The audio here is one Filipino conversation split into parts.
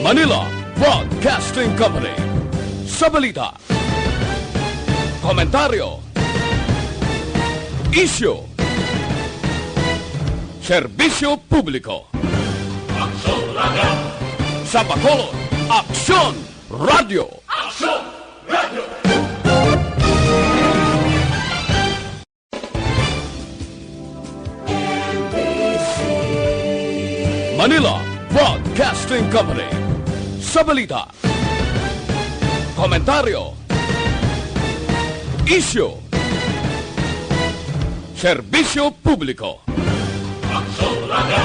Manila Broadcasting Company. Sa balita, komentaryo, isyu, serbisyo publiko. Aksyon Radio! Sa Bacolod, Aksyon Radio! Aksyon Radio! Manila Broadcasting Company. Sa balita, komentaryo, isyu, serbisyo publiko. Aksyon Radio!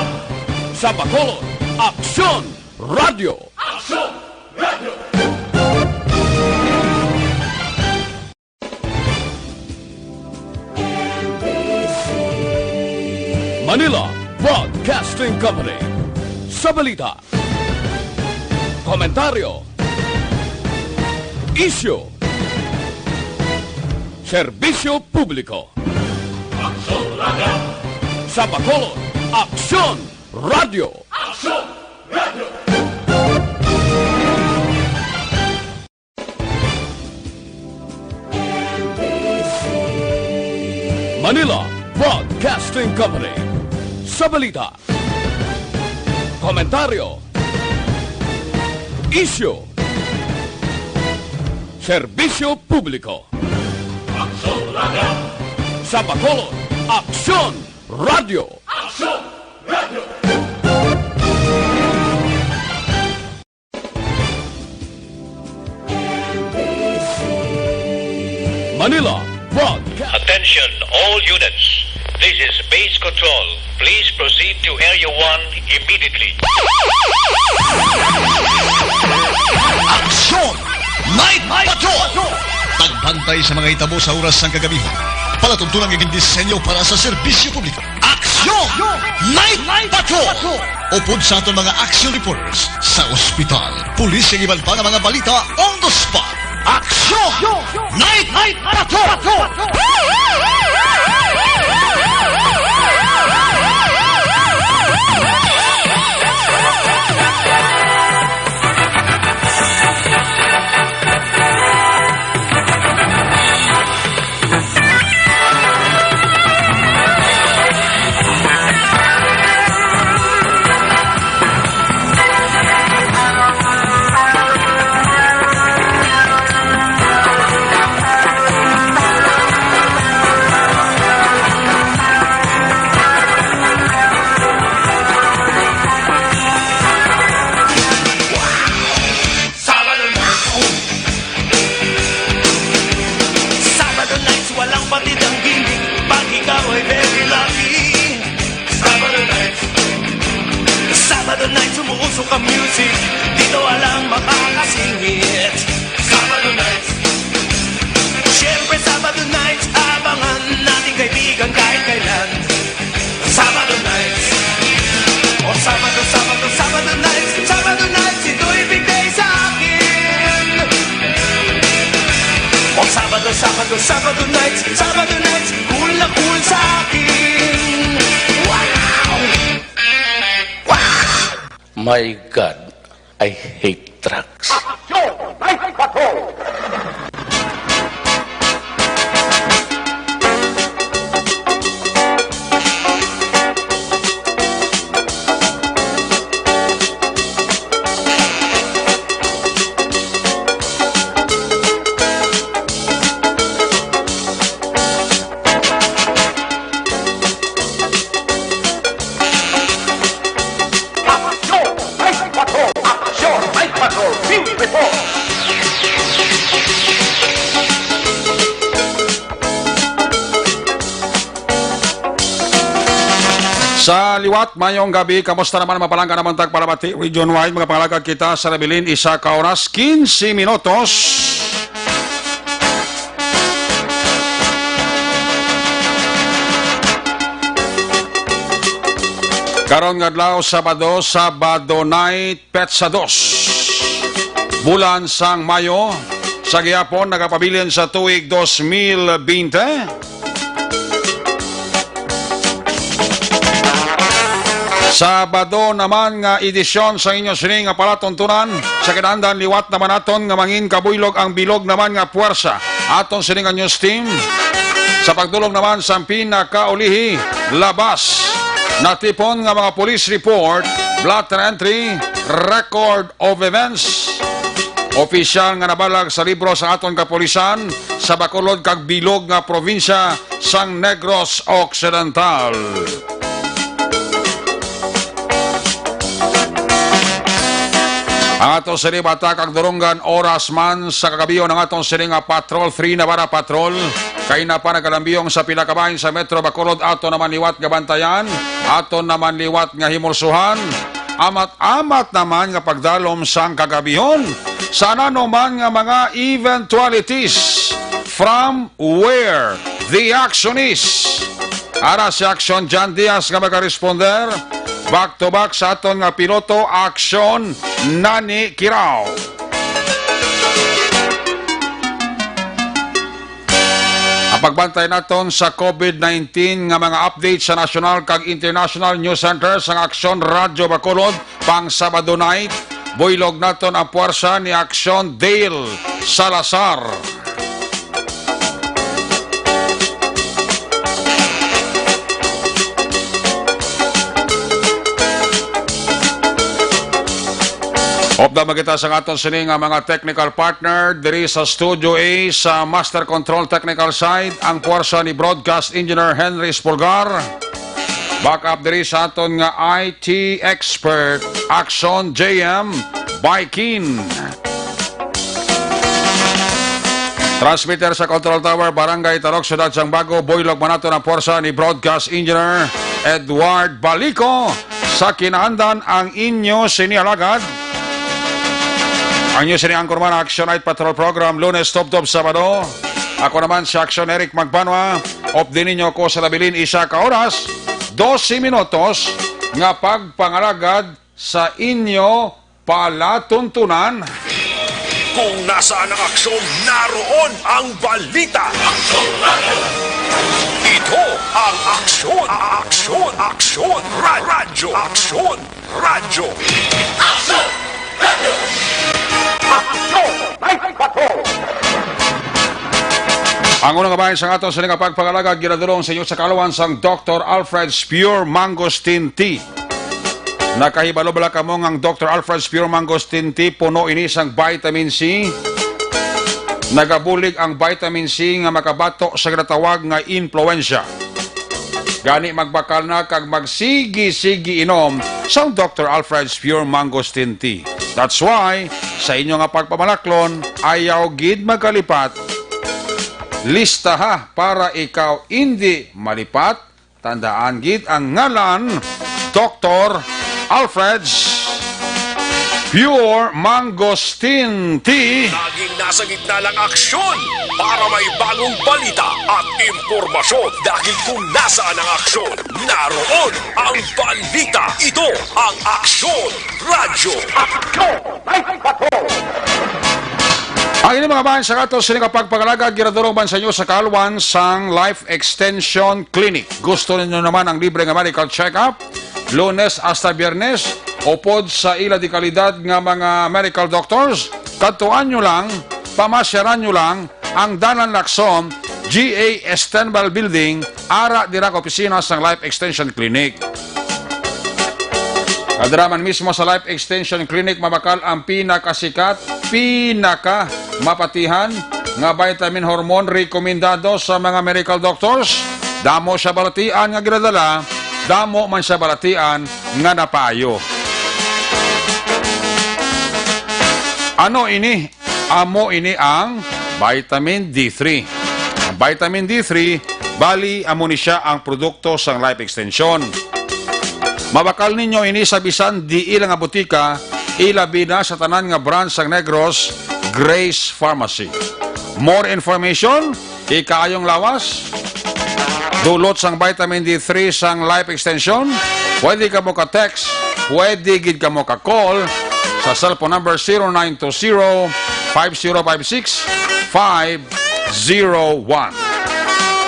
Sa Bacolod, Aksyon Radio! Aksyon Radio! Manila Broadcasting Company. Sa balita, komentaryo, isyu, serbisyo publiko. Aksyon Radio! Sa Bacolod, Aksyon Radio! Aksyon Radio! Manila Broadcasting Company. Sa balita, komentaryo, isyu, serbisyo publiko. Aksyon Radio! Sa Bacolod, Aksyon Radio! Aksyon Radio! Manila Broadcast. Attention all units. This is base control. Please proceed to Area 1 immediately. Aksyon! Night Patrol! Tagbantay sa mga hitabo sa oras ng kagabihan. Palatuntunan ng disenyo para sa serbisyo publiko. Aksyon! Night Patrol! Upod sa aton mga action reporters sa ospital, pulis ang iban pa ng mga balita on the spot. Aksyon! Night Patrol! Ka music, dito walang makakasingit. Sabado nights, siyempre Sabado nights, abangan nating kaibigan kahit kailan. Sabado nights, o Sabado nights, ito'y bigay sa akin. O Sabado nights, cool na cool sa akin. Wow! My God, I hate trucks. Aksyon! Night Patrol! Sa liwat, mayong gabi, kamusta naman ang mapalangga naman tagpalabati? Region-wide, mga pangalagad kita sa Rabilin, isa ka oras, 15 minutos. Karon nga adlaw, Sabado night, Petsa 2. Bulan sang Mayo, sa gihapon, nagapabilin sa tuig 2020. Sabado naman nga edisyon sa inyo sining nga palatuntunan sa kinahanglan liwat naman aton nga mangin kabuylog ang bilog naman nga puwersa aton sining nga news team sa pagdulong naman sa pinakaulihi labas natipon nga mga police report, blotter entry, record of events. Opisyal nga nabalag sa libro sa aton kapulisan sa Bacolod kag bilog nga probinsya sang Negros Occidental. Ang aton sini bata kag durunggan oras man sa kagabiyo ng aton sini nga Patrol 3 na bara patrol kay na pa nagalambiyong sa pila ka bahin sa Metro Bacolod aton naman liwat nga bantayan, aton naman liwat nga himulsuhan, amat-amat naman nga pagdalom sang kagabihon sa naman nga mga eventualities from where the action is. Ara si Action John Diaz nga mag-responder back to back sa aton nga piloto Action Nani Kirao. Ang pagbantay naton sa COVID-19 nga mga update sa national kag international news centers ang Action Radyo Bacolod pang Sabado night. Buylog naton ang puwersa ni Action Dale Salazar. Opda magita sa aton sini nga mga technical partner diri sa Studio A sa Master Control Technical Side ang puwersa ni Broadcast Engineer Henry Spolgar. Backup diri sa aton nga IT expert Action JM Baikin. Transmitter sa Control Tower Barangay Tarok Ciudad Sangbago buylog man naton ang puwersa ni Broadcast Engineer Edward Balico sa kinaandan ang inyo sinialagad. Ang inyo sini-angkor man Action Night Patrol Program Lunes Top-Top Sabado. Ako naman si Action Eric Magbanwa. Op din ninyo ko sa labilin isa ka oras 12 minutos nga pagpangalagad sa inyo palatuntunan. Kung nasaan ang aksyon, naroon ang balita. Ito ang aksyon, aksyon, aksyon, radyo, aksyon, radyo. Action! Radio! Action! Night Patrol! Ang unang kabahin sa aton sa nga pagpangalagad ginadulong sa inyo sa kalawan sang Dr. Alfred's Pure Mangosteen Tea. Nakahibalo bala ka mo ang Dr. Alfred's Pure Mangosteen Tea puno ini sang vitamin C. Nagabulig ang vitamin C nga makabato sa ginatawag nga influensya. Gani magbakal na kag magsigi-sigi inom sang Dr. Alfred's Pure Mangosteen Tea. That's why sa inyo nga pagpamalaklon ayaw gid magkalipat. Lista ha para ikaw hindi malipat. Tandaan gid ang ngalan Dr. Alfred's Pure Mangosteen Tea. Laging nasa gitna ng aksyon para may bagong balita at impormasyon. Dahil kung nasaan ang aksyon, naroon ang balita. Ito ang Aksyon Radyo. Action! Night Patrol! Ang inyong mga bahan sa katos sining kapagpagalagad giradurong ban sa inyo sa kaluan sang Life Extension Clinic. Gusto ninyo naman ang libre nga medical check-up Lunes hasta Biyernes upod sa ila di kalidad nga mga medical doctors. Katuan nyo lang, pamasyaran nyo lang ang Dalan Lacson GA Estenbal Building ara dira ka opisina sang Life Extension Clinic. Kadraman mismo sa Life Extension Clinic mabakal ang pinakasikat, pinaka mapatihan nga vitamin hormone rekomendado sa mga medical doctors. Damo siya balatian nga ginadala, damo man siya balatian nga napayo. Ano ini? Amo ini ang vitamin D3. Ang vitamin D3, bali amo ni siya ang produkto sa Life Extension. Mabakal ninyo ini sa bisan di ilang nga butika, ilabi na sa tanan nga branch sang Negros, Grace Pharmacy. More information, ikaayong lawas, dulot sang vitamin D3 sang Life Extension, pwede ka mo ka-text, pwede gid ka mo ka-call sa cellphone number 0920-5056-501.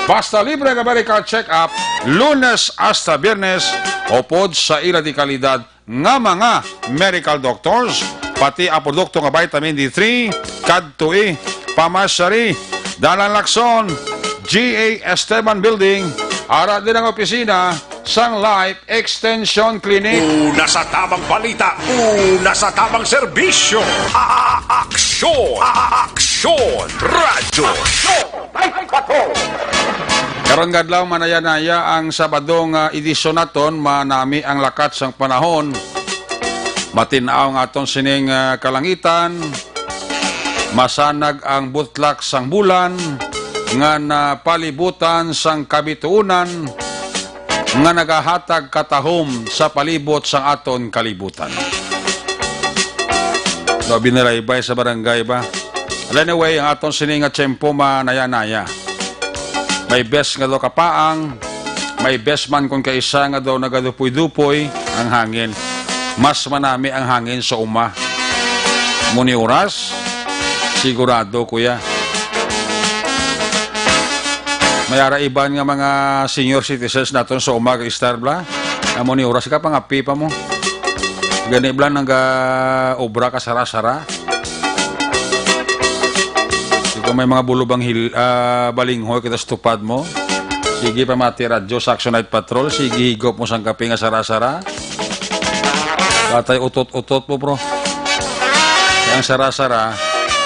Basta libre nga medical check-up, Lunes hasta Biyernes, upod sa iradikalidad nga mga medical doctors, pati ang produkto nga vitamin D3, kadtui, pamasari, Dalan Lacson, GA Esteban Building, ara din ang opisina sang Life Extension Clinic. Una sa tamang balita, una sa tamang serbisyo. Aksyon! Aksyon! Radyo! Night Patrol! Karon gadlaw manaya-naya ang Sabadong edisyon naton, manami ang lakat sang panahon. Matinaw nga aton sining kalangitan, masanag ang butlak sang bulan, nga napalibutan sang kabituunan, nga nagahatag katahom sa palibot sang aton kalibutan. No, binalaybay sa barangay ba? Anyway, ang aton sining nga tiyempo manaya-naya. May best nga daw kapaang, may best man kung kaisa nga daw nagadupoy-dupoy ang hangin. Mas manami ang hangin sa uma. Muni oras, sigurado kuya. Mayara iban nga mga senior citizens naton sa umaga star bla. Amo ni oras ka pangapi pa mo. Gani bla nang obra ka sara-sara. Kung may mga bulubang balinghoy kita stupad mo, sige pa mati radyo sa Action Night Patrol, sige higop mo sang kape nga sara-sara. Patay utot-utot mo bro. Yang sara-sara,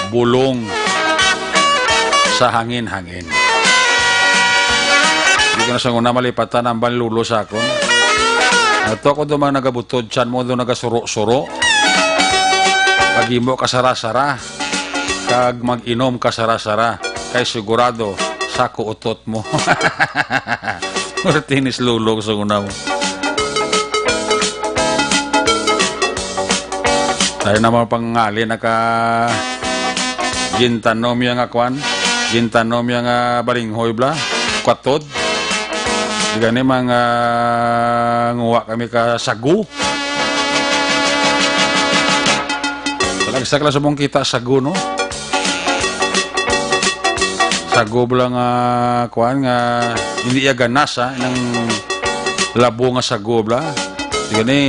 bulong sa hangin-hangin. Hindi ko na sa una malipatan ang banlulo sa akon. Ito ako doon mga nagabutod, tiyan mo doon nagasuro-suro. Pagi mo ka sara-sara, kag mag-inom ka sara-sara, kay sigurado, sako utot mo. Martinis lulog sa una mo. Tayo naman pangali, gintanom yung akwan, gintanom yung balinghoy bla, kwatod. Gani mga nguwa kami ka sagu. Talagsak lang sa mong kita sagu, no? Sagu lang kuan nga hindi iya ganas ng labo nga sagu bla. Gani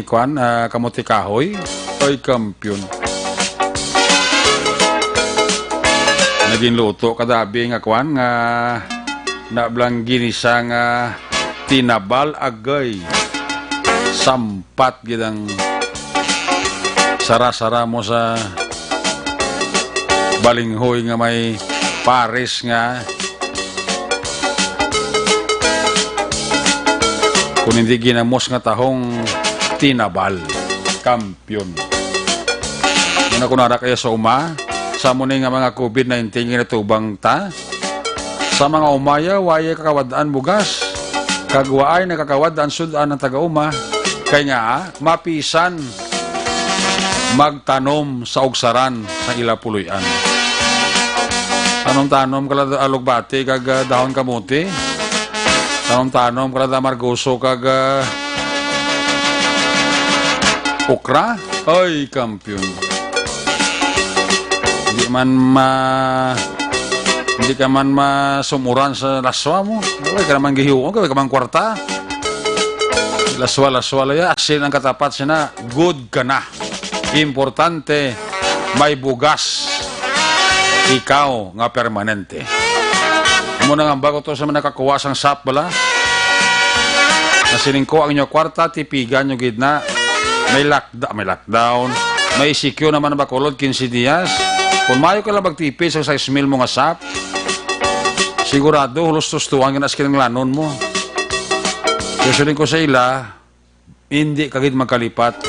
kuan kamuti kahoy ay kampyon. Naging luto kadabi nga kuan nga nablang ginisa nga tinabal agay sampat gidang sara-sara mo sa balinghoy nga may pares nga kung hindi ginamos nga tahong tinabal kampyon. Muna kunara kaya sa uma sa muna nga mga COVID-19 nga natubang ta sa mga umaya waya kakawadaan bugas kagwaay nakakawadaan sudan ng taga-uma kay nga mapisan magtanom sa ugsaran sa ilapuluyan. Tanom-tanom kalada alugbati kag dahon kamuti. Tanom-tanom kalada margoso kag okra. Ay, kampyon. Hindi ka man masumuran sa laswa mo. Huwag ka naman gihiwa, huwag ka naman kwarta. Laswa-laswa laya, asin ang katapat siya na, good ka na. Importante, may bugas. Ikaw nga permanente. Muna nga bago to sa mga nakakuha sang sap bala. Nasiling ko ang inyo kwarta, tipigan nyo gidna. May lockdown. May sikyo naman na bakulod 15 dias. Kung mayo ka lang magtipis sa 6,000 mo nga sap, sigurado hulos-tustuhan ka na sa kinanglanon mo. Kaya ko sa ila, hindi kagid magkalipat,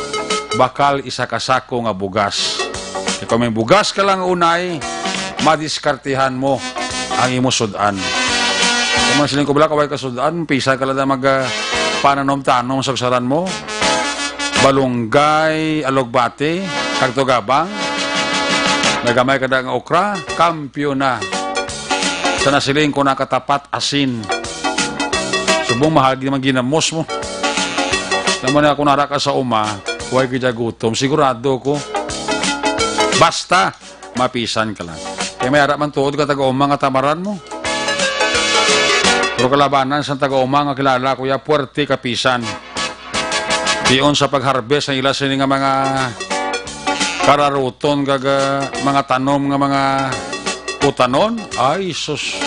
bakal isa kasako nga bugas. E kung may bugas ka lang unay, madiskartihan mo ang imo sudan. Kung man siling ko bala kaway ka sudan, pisa ka lang na pananom-tanom sa usaran mo, balunggay, alugbati, kagtogabang, nagamay ka ng okra, kampyo na. Sa nasiling ko nakatapat asin. Subong mahal naman ginamos mo. Naman ako naraka sa uma, huwag kita gutom. Sigurado ko, basta mapisan ka lang. Kaya may harap man tuod ka taga-umang at tamaran mo. Pero kalabanan sa taga-uma nga kilala, kuya, puwerte kapisan. Diyon sa pag-harvest ang ila sini nga mga kararuton, mga tanom nga mga putanon. Ay, sus.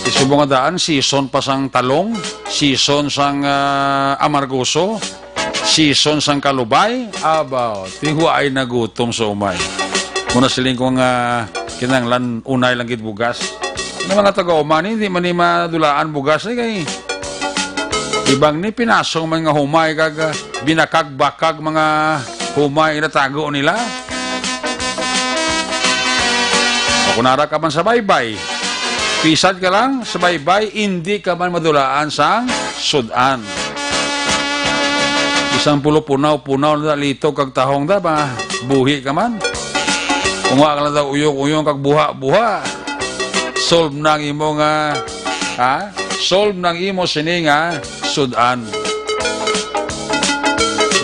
Isubong nga daan, season pa sang talong, season sang amargoso, season sang kalubay. Abaw, tingwa ay nagutom sa umay. Muna siling kong kinanglan unay lang gid bugas. Ng mga taga-uma ni, hindi man ni madulaan bugas ay kay ibang ni pinasong mga humay kag binakag-bakag mga humay na tago nila. O kunara ka man sa baybay, pisad ka lang sa baybay, hindi ka man madulaan sa sudan. Isang pulo punaw na lito kag tahong da ba, buhi ka man. Kung ka lang daw uyong kag buha-buha, solve nang imo nga, solve nang imo sini nga sudan.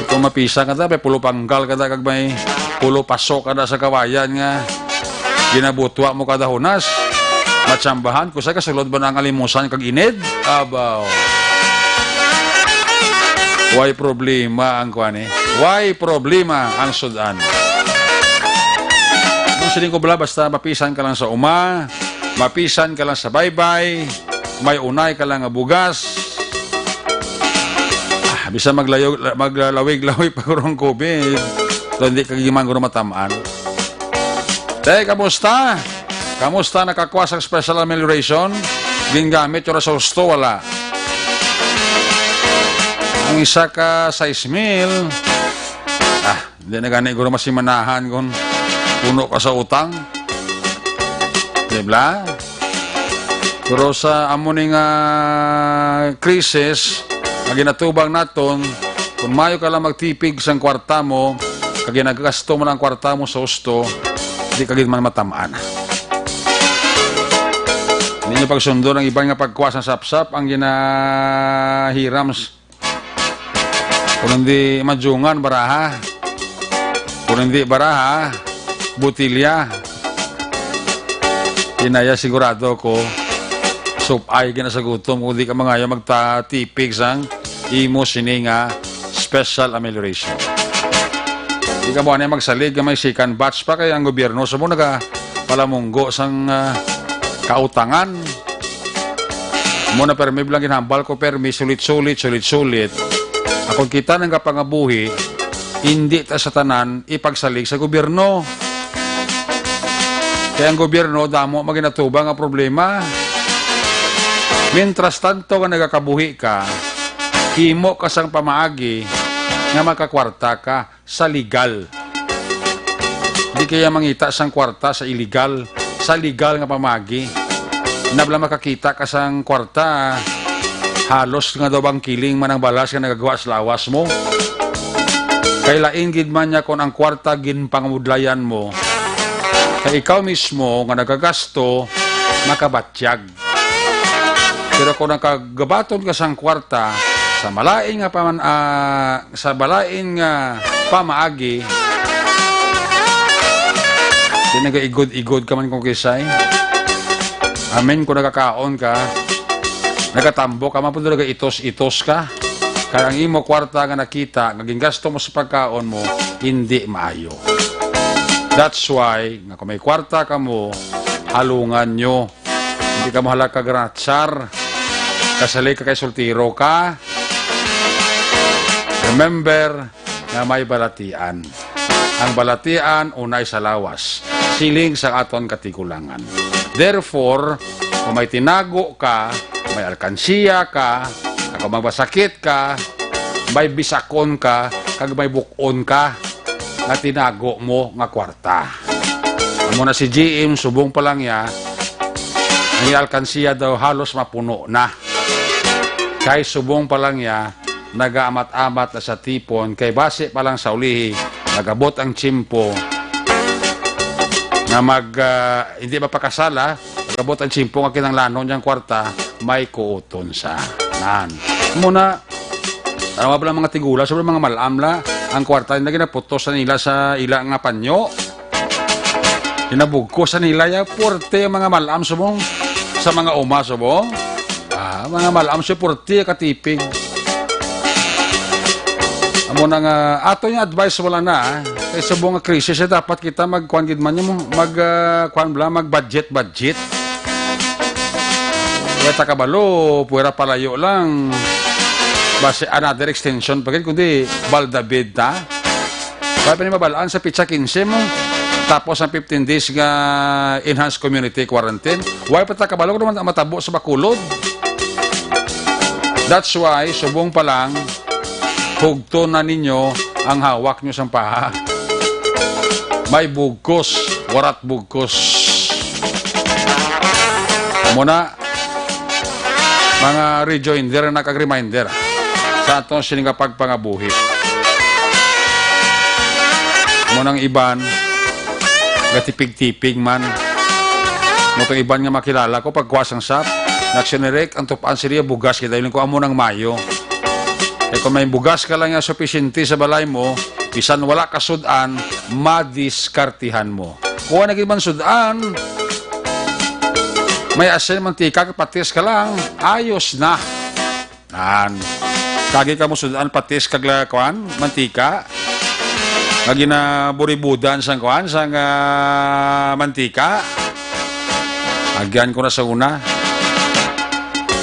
Ito mapisa ka da, pulo panggal ka da, kag may pulo pasok ka da sa kawayan nga, ginabutwa mo kada hunas, matsambahan, kusay ka sulod ba ng alimusan kag inid? Abaw. Why problema ang kuan eh? Why problema ang sudan? Kung siling ko bala, basta mapisan ka lang sa uma, mapisan ka lang sa baybay, may unay ka lang nga bugas, bisa maglalawig-lawig pa kurong COVID, so hindi kagiman ko na matamaan. Kamusta? Kamusta nakakuha sa special amelioration? Gingamit yung sa husto, wala. Ang isa ka 6,000, hindi na gani ko na masimanahan kung puno ka sa utang. Diba? Pero sa amuning krisis, ang ginatubang naton, kung mayo ka lang magtipig sa kwarta mo, kag ginagasto mo ng kwarta mo sa husto, di ka man matamaan. Hindi nyo pagsundo ng ibang nga pagkuha sa sapsap, ang ginahiram. Kung hindi madyungan, baraha. Kung hindi baraha, butilya. Inaya sigurado ko, supay ginasagutom kung di ka mga magtatipig sang imo sini nga special amelioration. Di ka mo na magsalig ka may second batch pa kaya ang gobyerno sa mo nagapalamunggo sang kautangan. Muna permi bilang ginhambal ko permi sulit. Ako kita ng kapangabuhi, hindi ta sa tanan ipagsalig sa gobyerno. Kaya ang gobyerno damo maginatubang ang problema. Mientras tanto nga nagakabuhi ka, himo ka sang pamaagi nga makakwarta ka sa legal. Di kaya mangita sang kwarta sa illegal, sa legal nga pamaagi. Nabla makakita ka sang kwarta, halos nga daw bang kiling man ang balas nga nagagawa sa lawas mo. Kay lain gid man niya kung ang kwarta ginpangudlayan mo, kay ikaw mismo nga nagagasto, makabatyag. Pero kung nakagabaton ka sang kwarta sa malain nga pamaagi, di nagaigod-igod ka man kung kisay. Amen, kung nagkakaon ka, nagatambo ka man po nagaitos-itos ka. Kaya ang imo kwarta nga nakita, naging gasto mo sa pagkaon mo, hindi maayo. That's why, nga kung may kwarta ka mo, halungan nyo. Hindi ka mahalag kagratsar. Kasali ka kay sultiro ka. Remember na may balatian. Ang balatian, unay sa lawas. Siling sa aton katikulangan. Therefore, kung may tinago ka, may alkansiya ka, kung magbasakit ka, may bisakon ka, kag may bukon ka, na tinago mo nga kwarta. Amo na si GM, subong pa lang ya, ang alkansiya daw halos mapuno na. Kay subong pa lang ya, nag-aamat-amat na sa tipon, kay base pa lang sa ulihi, nagabot ang tsimpo, na hindi mapakasala, nagabot ang tsimpo nga kinanglanon niyang kwarta, may kuuton sa nan. Muna, tama ba lang mga tigula, sobrang mga malamla, ang kwarta na ginaputos sa nila sa ila nga panyo. Inabugko sa nila, ya, porte mga malam subong, sa mga uma, subong. Mga malam supporti katipig. Amo na nga, ato yung advice wala na, kay subong nga krisis, dapat kita magkuhan gid man yung mag-budget. Weta kabalo, puwera palayo lang. Base another extension pagin kundi baldabid ta. Kaya pa ni mabalaan sa pizza 15 mo. Tapos ang 15 days nga enhanced community quarantine. Why pa ta kabalo naman matabo sa Bacolod. That's why subong pa lang hugto na ninyo ang hawak nyo sa paha. May bugkos, warat bugkos. Muna mga rejoinder na kag-reminder sa atong siningapagpangabuhi. Munang iban, gatipig-tipig man. Mutong iban nga makilala ko, pagkuwasang sap, nagsinirek, ang tupaan siriya bugas, kita yun ko amo ng Mayo. Eh kung may bugas ka lang nga sufficiente sa balay mo, bisan wala ka sudan, madiskartihan mo. Kung naging man sudan, may asin, mantika, patis ka lang, ayos na. Kagi ka mo sudan, patis, kaglakuan, mantika. Kagi na buribudan sang kuan, sang mantika. Agyan ko na sa una.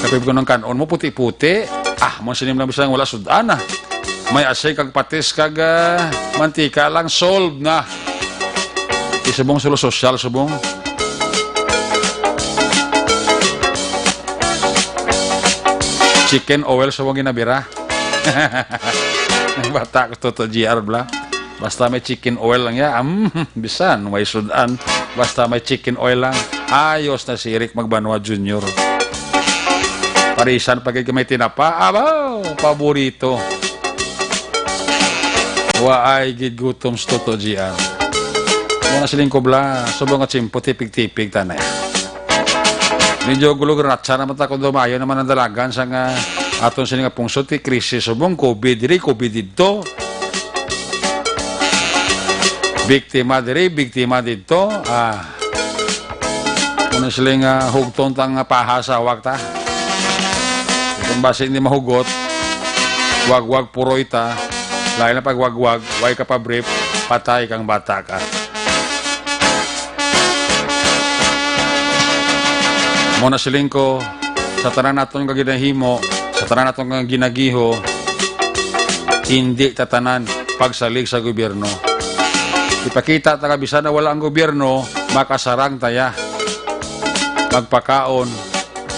Kapib ko ng kanon mo, puti-puti. Mga sinim lang bisang wala sudan na. May asin, kag patis, kag mantika lang, solved na. Isubong solo social, subong. Chicken oil sa wang ginabira. Bata ko to GR bla. Basta may chicken oil lang ya. Bisan, may sudan. Basta may chicken oil lang. Ayos na si Eric Magbanwa Jr. Parisan pag may tinapa. Paborito. Waay gid gutoms to GR. Muna siling ko bla. Subong at simpo, tipig-tipig tanay. Medyo gulog ratsa naman ako dumayo naman ang dalagan sa nga aton sining pungso ti krisis subong COVID dito. Biktima dito. Kung siling hugton tang paha sa wag ta. Kung base hindi mahugot, wag puroy ta. Lain na pag wag, way ka pa brief, patay kang bata ka. Muna siling ko, sa tanan naton nga ginahimo, sa tanan naton nga ginagiho, hindi tatanan pagsalig sa gobyerno. Ipakita ta bisan na wala ang gobyerno, makasarang taya. Magpakaon,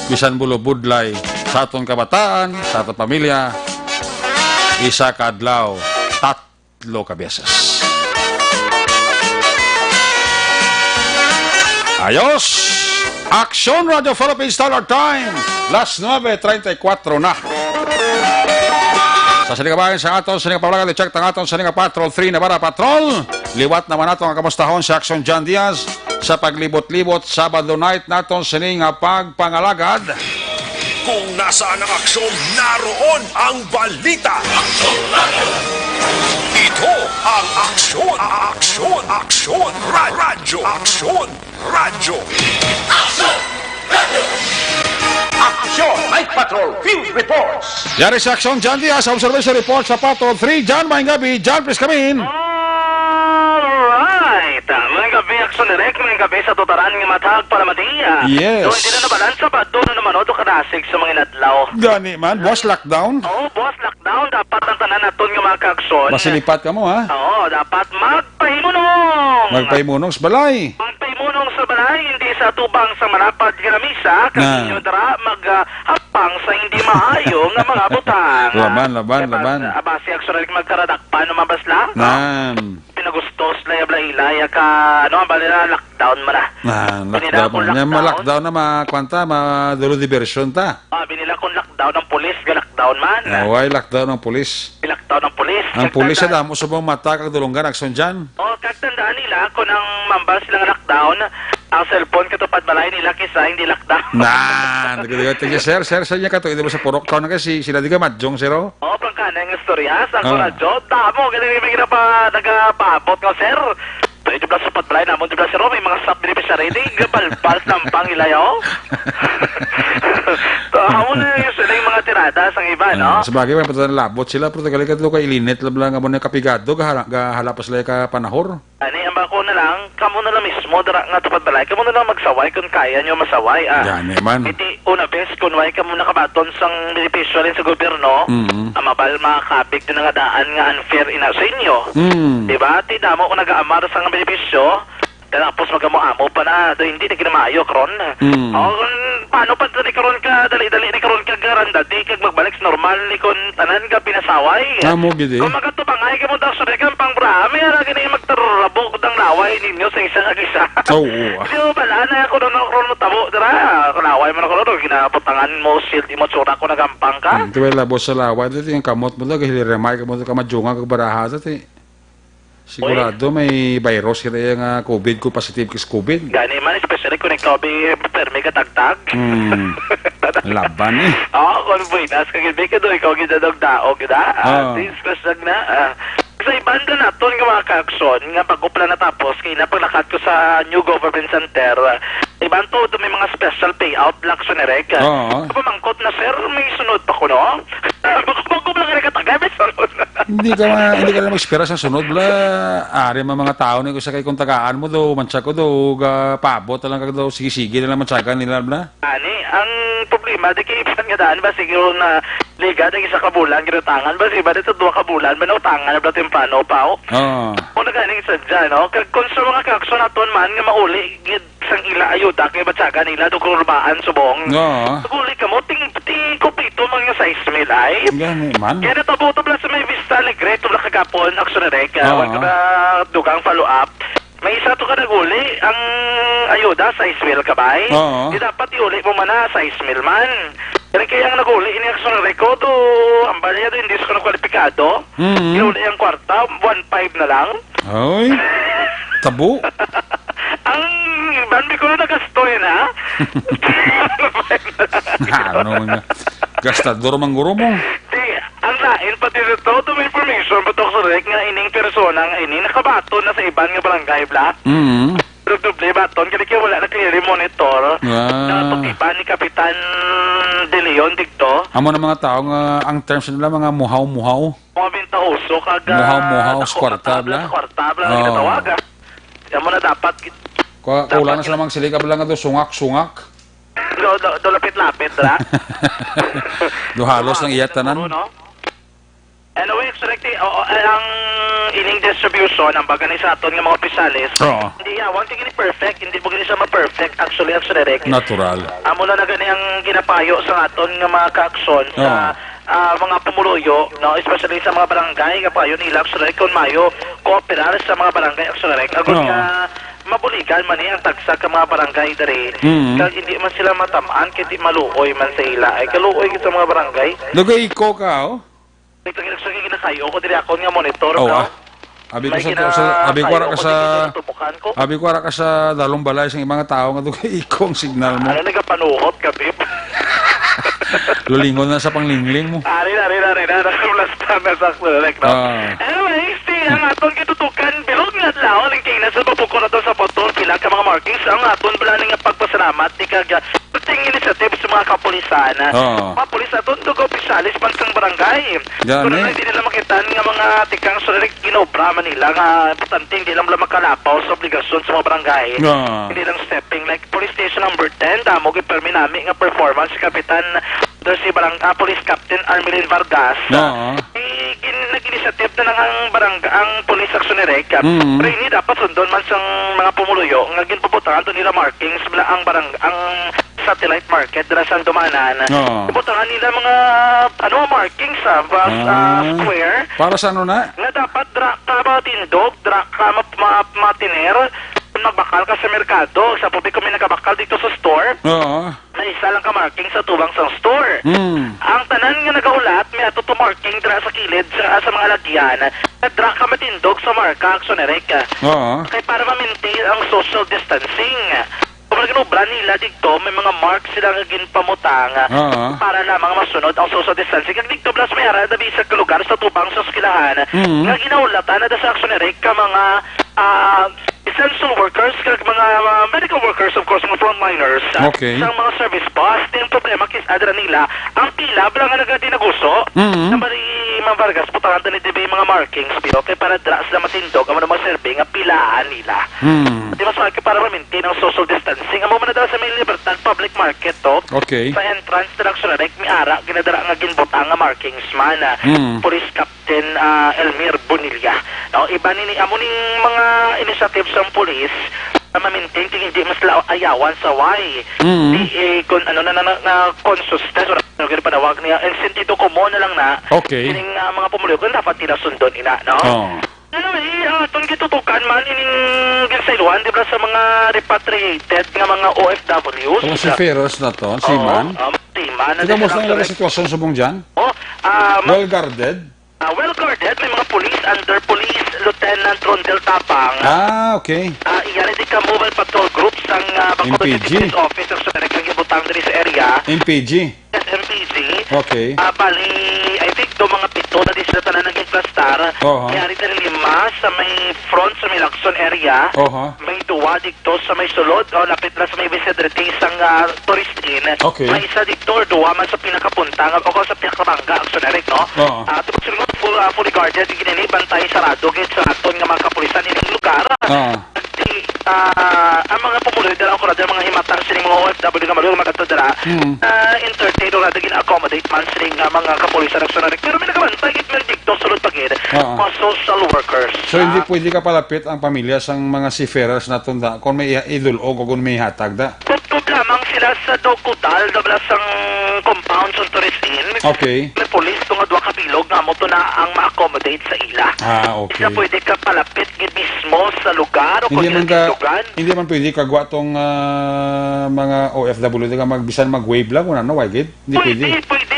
bisan bulubudlay, sa aton kabataan, sa aton pamilya, isa ka adlaw, 3 ka beses. Ayos! Action Radio Philippines Standard Time. Last 9:34 na. Sa sinigabayan sa aton, sinigapablagan, check tang aton, Patrol 3 Navarra Patrol. Liwat naman naton ang kamustahon si Action John Diaz sa paglibot-libot Sabado night naton sininga pagpangalagad. Kung nasaan ang aksyon, naroon ang balita. Ito ang aksyon. Radyo. Aksyon! Night Patrol Field Reports! Yari sa Action John Diaz, observation report sa Patrol 3. John, maing gabi. John, please come in. Alright! Mga gabi, Action Direct, mga gabi sa tutaran ng matag para matiya. Yes. So, hindi na nabalansa pa, doon na naman o karasig sa mga inadlaw. Gani man, boss lockdown. Oo, boss, lockdown. Dapat ang tanan natin ng mga ka-aksyon. Masilipat ka mo, ha? Oo, dapat magpahimunong. Magpaimunong sa balay. Magpahimunong sa balay, hindi sa tubang sa malapad gramisa, kasi nyo dara maghapang sa hindi maayo nga mga butang. Laban. Aba, si Action Direct magkaradakpan, lumabas lang. Pinagustos na ilaya ka, ang balila, lockdown mo na. Lockdown na makwanta, madulo diversion ta. Binila kong lockdown ng pulis, lockdown man. Why lockdown ng pulis? Lockdown ng pulis. Ang pulis sa damo sa mga mata kag dulungan akson dyan. Kagtandaan nila kung ang mambal silang lockdown, ang cellphone katupad balay nila kisa hindi lockdown. Sir, sa inyo ka to, ito sa purok taon na kasi sila di ka madjong, sir, o? Pagkana yung istorya, sa radyo, damo, ganun yung mga nagpapabot ko, sir. di ba sa patbalay namon, di ba si may mga sub beneficiary, di gabal-bal tampang ilayaw. So, hamon na yung sila yung mga tirada sa iba, no? Sabagay, may patutan labot sila, pero tagali ka doon kay ilinit, labla nga mo na kapigado, gahala pa sila ka panahor. Ani, ang bako na lang, kamo na lang mismo, dara nga tupad balay, kamo na lang magsaway kung kaya nyo masaway, Gani man. Iti, una bes, kung why kamo nakabaton sang benepisyo rin sa gobyerno, mabal makakapig din nga daan nga unfair ina sa inyo. Diba? Ti damo kung nag-aamar sa nga benepisyo, tapos magamo-amo pa na, hindi na ginamayo, karon. Paano pa dali karon ka, dali-dali ni karon ka garanda, di kag magbalik sa normal ni kung tanan ka pinasaway. Amo gidi. Kung magatubangay ka mo daw sa rekan pang brame, ara gani magtarabok ng laway ninyo sa isang ag-isa. Oo. Di mo bala na ako na karon mo tabo, dara, kalaway mo na karon, ginaputangan mo, shield mo, tsura ko nagampang ka. Ito ay labos sa laway, ito yung kamot mo lang, hiliremay ka mo ka madjunga kag baraha sa ti. Sigurado may virus kaya yung COVID ko, positive kis COVID. Gani man, especially kung ikaw may permi ka tagtag. Laban eh. Oo, kung buinas, kag ibig ka doon, ikaw gidadagdaog, gida. Discussion na. Sa ibang na naton nga mga kaakson, nga pag-upla na tapos, kaya napaglakad ko sa New Government Center, ibang to, may mga special payout lang sa nirek. Oo. Pamangkot na, sir, may sunod pa ko, no? Pag-upla ka na katagay, may sunod na. Hindi ka na mag-espera sa sunod bla. Ari mga tao ni ko sa kay kung tagaan mo do, mansa ko do, pabot lang ka do, sige-sige na lang mansagan nila bla. Ani, ang problema, di kayo ipan nga daan ba, siguro na liga, di isa kabulan, ginutangan ba, siba dito 2 kabulan, ba na utangan na ba timpano pa, o? Oo. Kung nagaling sadya, no? Kung sa mga kakso naton man, nga mauli, gid sang ila ayuda, kaya batsaga nila, do kurubaan subong. Oo. Uli ka mo, kupito mga size mil ay. Gani man. Kaya natabuto bla sa may Vista Alegre, tubla kagapon, aksonarek, Oo. wag ka na dugang follow-up. May isa to ka naguli, ang ayuda, size mil ka ba? Oo. Di dapat iuli mo man na, size mil man. Kaya ang naguli, ini aksonarek ko, do, ang balya do, hindi ko na kwalipikado. Iuli ang kwarta, 1.5 na lang. Hoy. Tabo. Ang banbi ko na nagastoy na. Ano nga. Gastador mangguro mo. Di, ang lain pati dito, may information pa sa rek nga ining persona nga ini nakabaton na sa ibang nga barangay bla. Doble baton, kaya wala na clearly monitor. Nakapag-iba ni Kapitan De Leon dito. Amo na mga tao nga ang terms nila mga muhaw-muhaw. Mga bintaoso kaga... Muhaw-muhaw, skwartabla. Skwartabla, nagkatawaga. Yan mo na dapat... Kulang na sila mga silika lang nga do, sungak-sungak. Do lapit-lapit, ra? Do halos ng iyatanan. Anyway, actually, ang ining distribution, ang baga ni sa aton nga mga opisyalis, hindi one thing ini perfect, hindi mo gani siya ma-perfect, actually, rek. Natural. Amo na gani ang ginapayo sa aton nga mga kaakson sa mga pumuluyo, no, especially sa mga barangay, nga payo nila, actually, kung mayo, kooperar sa mga barangay, actually, agon nga, mabuligan man ang tagsa ka mga barangay dari. Kag hindi man sila matamaan, kaya di maluoy man sa ila. Ay, kaluoy sa mga barangay. Lugay iko ka, oh? Nagtagin kinakayo ko, diri ako nga monitor, Oo, no? Abi ko ara ka sa dalong balay sa mga tao nga dugay iko ang signal mo. Ano nagapanuhot ka, Bip? Lulingon na sa panglingling mo. Ari, nakablasta na sa kulek, no? Anyway, ang aton kitutukan, bilog nga lao, ang kainas sa papuko na to sa potol, pila ka mga markings, ang aton bala nga pagpasalamat, di kag puting initiative sa mga kapulisan. Mga pulis aton, dugo opisyalis, pansang barangay. Kung hindi nila makita nga mga tikang sulirik, ginobra man nila, nga importante, hindi lang makalapaw sa obligasyon sa mga barangay. Hindi lang stepping, like police station number 10, damo, gipermi namin nga performance si Kapitan si Police Captain Armelin Vargas. Nag-initiative na lang ang police action ni Rek. Pero hindi dapat sundon man sa mga pumuluyo. Nga ginpuputangan to nila markings ang satellite market dala sa dumanan. Puputangan nila mga markings sa square. Para sa ano na? Nga dapat dra ka matindog, dra ka matiner. Magbakal ka sa merkado, sa publiko may nagabakal dito sa store. Na isa lang ka marking sa tubang sa store. Ang tanan nga nagaulat, may ato to marking dra sa kilid sa mga lagyan. Dra ka matindog sa marka, aksonerek. Kaya para ma-maintain ang social distancing. Kung nag-inubra nila dito, may mga marks sila nga ginpamutang para lamang masunod ang social distancing. Kag dito plus may ara na bisag ka lugar sa tubang sa skilahan. Nga ginaulatan na da sa aksonerek ka mga workers Okay. sa mga service bus. Yung problema kis adra nila, ang pila bala nga nagadi naguso. Mhm. Na bari mga Vargas putangan ni DB mga markings pero kay para dra sila matindog amo na maserbe nga pilaan nila. Hmm. Di mas malaki para ma-maintain ang social distancing. Amo man na daw sa may Libertad Public Market to. Okay. Sa entrance na Direk mi ara ginadara nga ginbutang nga markings man. Police Captain Elmir Bonilla. No, iba ni amo ning mga initiatives ng police na ma-maintain kung hindi mas ayawan sa way. Di kung ano na consistent or ano ganun panawag niya en sentido común na lang na. Okay. Kining mga pumuliw kung dapat tinasundon ina, no? Oh. Ano itong gitutukan man ining ginsailuan, di ba sa mga repatriated nga mga OFWs? Kung si Ferros na to, si Man. Seaman. Ikaw mo sa ilang sitwasyon sa buong dyan? Well guarded? Well guarded, may mga police, under police, Lieutenant Rondel Tapang. Okay. Iyari di ka mobile patrol groups ang Bacolod MPG. City Police Officer sa Amerikang Gibutang diri sa area. MPG? SMPG. Okay. Bali, I think do mga pito na di sila tanan naging plastar. Oho. Iyari din 5 sa may front sa may Lacson area. Oho. May duwa dito sa may sulod o lapit na sa may Vicente sang tourist inn. Okay. May isa dito or duwa man sa pinakapunta o sa pinakamangga ang Eric, no? Oo. Tupag sila fully guarded ginini bantay sarado gid sa aton nga mga kapulisan ining lugar. Ang mga pumuloy dala ko radyo mga himatang sining mga OFW nga maluwag magatodara. Entertain o radyo gina-accommodate man sining mga kapulisan ng Eric. Pero may nakabantay gid men dito sulod pagid. Mga social workers. So hindi pwede ka palapit ang pamilya sang mga si Ferros na tunda kung may idulog o kung may hatag da? Tutub lamang sila sa Dokudal, dabla sang compound sa tourist inn. Okay. May police nga duwa ka bilog nga mo to na ang ma-accommodate sa ila. Okay. Kaya pwede ka palapit gid mismo sa lugar o Hindi man ka lugar. hindi man pwede kagwa tong mga OFW ka magbisan mag-wave lang wala no why gid? Hindi pwede.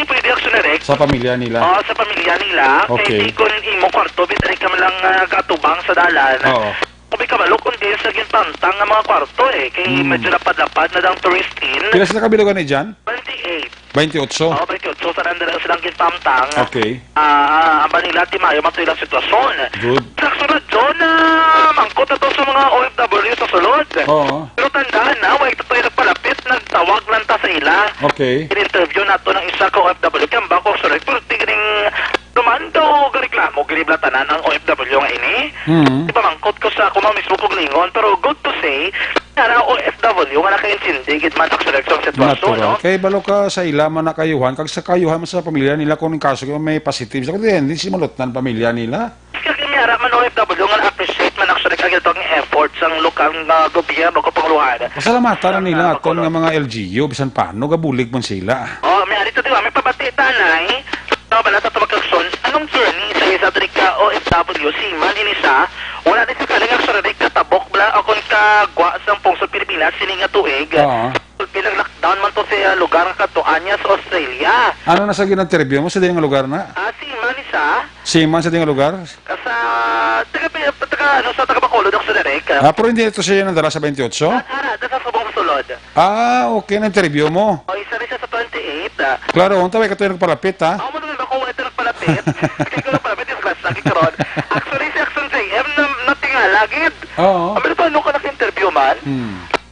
Pwede action direct. Sa pamilya nila. Sa pamilya nila. Okay. Kaya di kung imo kwarto, bitari ka man lang katubang sa dalan. Oo. Kung ka malok, kundi sa ginpantang ng mga kwarto kaya medyo lapad-lapad na dang tourist inn. Pila sila kabilogan ni Jan? 28. 28. 28. Sa nandang silang ginpantang. Okay. Ang nila timayo matoy lang sitwasyon. Good. Sa sunod doon, mangkot na to sa mga OFW sa sulod. Oo. Pero tandaan na, wag ito tayo nagpalapit, nagtawag lang ta sa ila. Okay. In-interview na to ng isa ka OFW, kaya bako sa pero tingin lumando reklamo, giniblatanan ang OFW nga ini. Di ba mangkot ko sa kumaw mismo kong lingon, pero good to say, na OFW nga naka-insindi, gitman sa sitwasyon, no? Kay balo ka sa ila man nakayuhan, kag sa kayuhan mo sa pamilya nila kung kaso may positive sa kundi hindi si malutnan pamilya nila. Kaya kanyara man OFW nga na-appreciate man actually kagil itong efforts ang lokal nga gobyerno ko panguluhan. Pasalamatan na nila aton nga mga LGU bisan paano gabulig man sila. May dito diba, may pabati tanay. Bala sa tabagkakson, anong journey sa isa Drika OFW man inisa, wala din sa kalingang saradik katabok bala o kung kagwa sa pungsod Pilipinas sining nga tuig. Pilang lockdown man to sa lugar nga katuanya sa Australia. Ano na sa ginag-interview mo sa dinang lugar na? Siman isa. Siman sa dinang lugar? Sa sa taga Bacolod ako sa direk. Pero hindi ito siya nandala sa 28? Dasa sa buong sulod. Okay na interview mo. Isa rin siya sa 28. Klaro, ang tawag ka ito nagpalapit ha? Ako mo naman ako ito nagpalapit. Kaya ko nagpalapit yung class lagi karon. Actually, si Action JM natingala gid. Oo. Pero paano ka nag-interview man?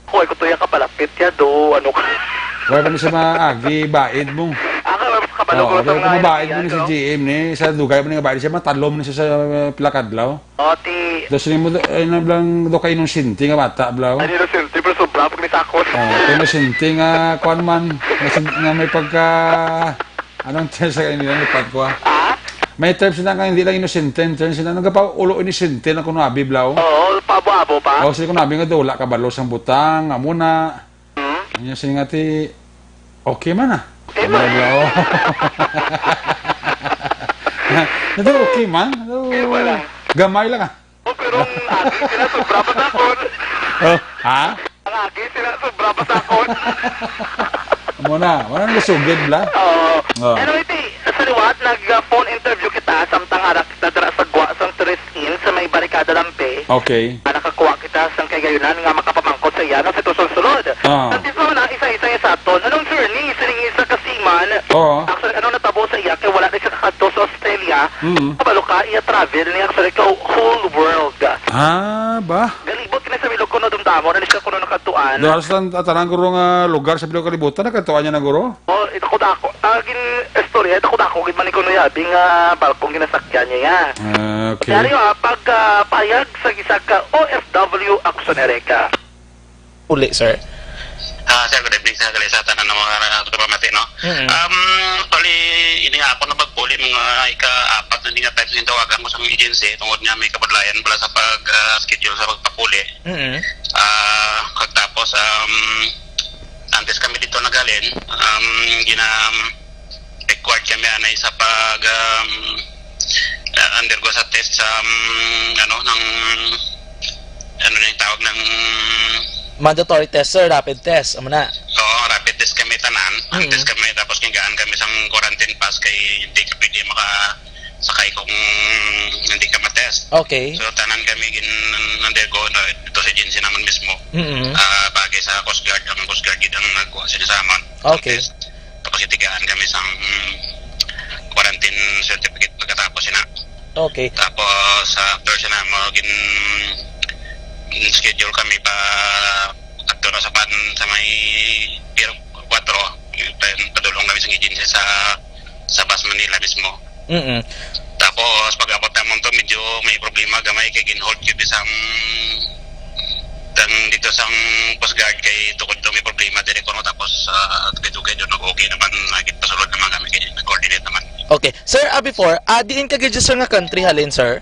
Hoy, ko to yung kapalapit ya do. Ano ka? Wala ba siya maagi, baid mo? Kapalo ko sa mga baid mo ni si GM ni. Sa dugay mo ni nga baid siya, matalo mo ni siya sa Pilakadlaw. Dos ni mo, nablang do kayo nung sinti nga bata, blaw. Ano yung sinti, pero sobra pag nisakot. Kaya nung sinti nga, kuan man, nga may pagka, anong tiyan sa kanila, lipad ko May terms na nga hindi lang inosente, terms na nagpaulo inosente na kuno abi, blaw. Pabo-abo pa? Sila kuno abi nga do, wala ka balos ang butang, amuna. Ano siya nga ti, okay man Okay man. Ito okay man. Gamay lang pero ang aki sila sobra pa sakot. Ang aki sila sobra pa sakot. Wala nang gasugid bla. Anyway, sa liwat, nag-phone interview kita, samtang harap kita dara sa gwa sang tourist inn sa may barikada Lampe. Okay. Nakakuha kita sang kagayunan nga makapamangkot sa iya, sa sulod. Nandito na isa-isa sa aton. Anong journey? Sining isa kasiman. Actually, ano natabo sa iya, kaya wala na siya kakadto sa Australia. Kabalo ka, iya travel niya, actually, whole world. Ba? Galibot ka na sa ko na dumdamo, nalis ka ko na nakatuan. Daras lang tanang guro nga lugar sa bilog kalibutan, nakatuan niya ng guro? Oh, ito ko dako. Gin istorya, ito ko dako, gid man ko no yabi nga balkong ginasakyan niya nga. Okay. Dari pag payag sa gisa ka OFW aksonere ka. Uli, sir. Sir, good evening sa kalisatan ng mga kapamati, no? Pali, hindi nga ako nabagpuli mga ika-apat na hindi nga types yung tawagan ko sa mga agency tungkol niya may kabadlayan pala sa pag-schedule sa pagpapuli. Pagtapos, antes kami dito nagalin, required kami anay sa pag undergo sa test sa ano na yung tawag ng Mandatory test, sir. Rapid test. Amo na. oo, rapid test kami tanan. Ang test kami tapos kingaan kami sang quarantine pass kay hindi ka pwede makasakay kung hindi ka matest. Okay. So tanan kami undergo ito sa agency naman mismo. Bagay sa Coast Guard, ang Coast Guard gid ang nagkuha sila sa aman. Okay. Tapos itigaan kami sang quarantine certificate pagkatapos sina. Okay. Tapos after siya mo schedule kami pa ato na sa may Pier 4 padulong kami sa agency sa Bus Manila mismo. Tapos pag abot naman to medyo may problema gamay kay ginhold yun isang dito sang Coast Guard kay tukod to may problema dire ko no tapos tugay doon okay naman nagpasulod naman kami kay nag-coordinate naman. Okay. Sir, before, diin ka gadyo sir nga country halin, sir?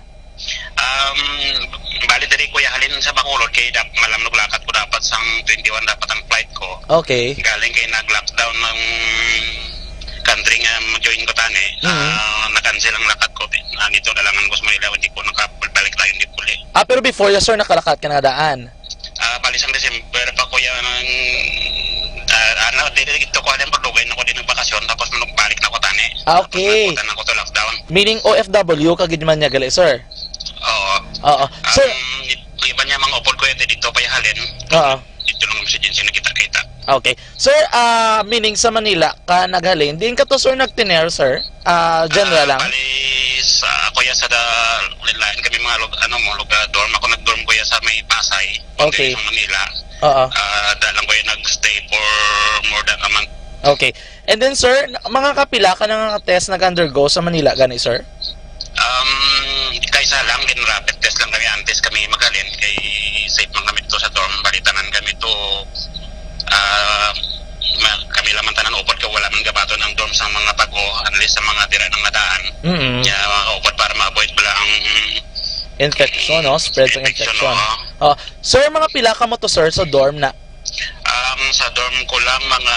Bali diri ko halin sa Bacolod kay malamnog lakad ko dapat sang 21 dapat ang flight ko. Okay. Galing kay nag-lockdown ng country nga join ko tani. Na-cancel ang lakad ko. Nito na lang ang gusto Manila hindi ko nakabalik tayo hindi puli. Pero before ya sir nakalakat ka na daan. Bali sang December pa ko yan dito ko halin pagdugay na ko din ng bakasyon tapos nung balik na ko tani. Okay. Tapos na ko to lockdown. Meaning OFW kagid man niya gali, sir. Oo. Sir, iba niya mga upod ko dito pa halin. Dito lang sa agency na kita-kita. Okay. Sir, meaning sa Manila ka naghalin, din ka to sir nagtiner, sir? General lang? Bali, ako ya sa lain kami mga dorm. Ako nag-dorm ko ya sa may Pasay. Okay. Sa Manila. Dalang ko yung nag-stay for more than a month. Okay. And then sir, mga kapila ka ng test nag-undergo sa Manila, gani sir? Kaysa lang, din rapid test lang kami antes kami magalin kay safe lang kami dito sa dorm. Balitanan kami to kami lamang tanan upod ka wala man gabato ng dorm sa mga bago unless sa mga tira ng nadaan. Mga upod para ma-avoid bala ang infection, no? Spread ng infection. Sir, mga pila ka mo to sir sa dorm na? Sa dorm ko lang mga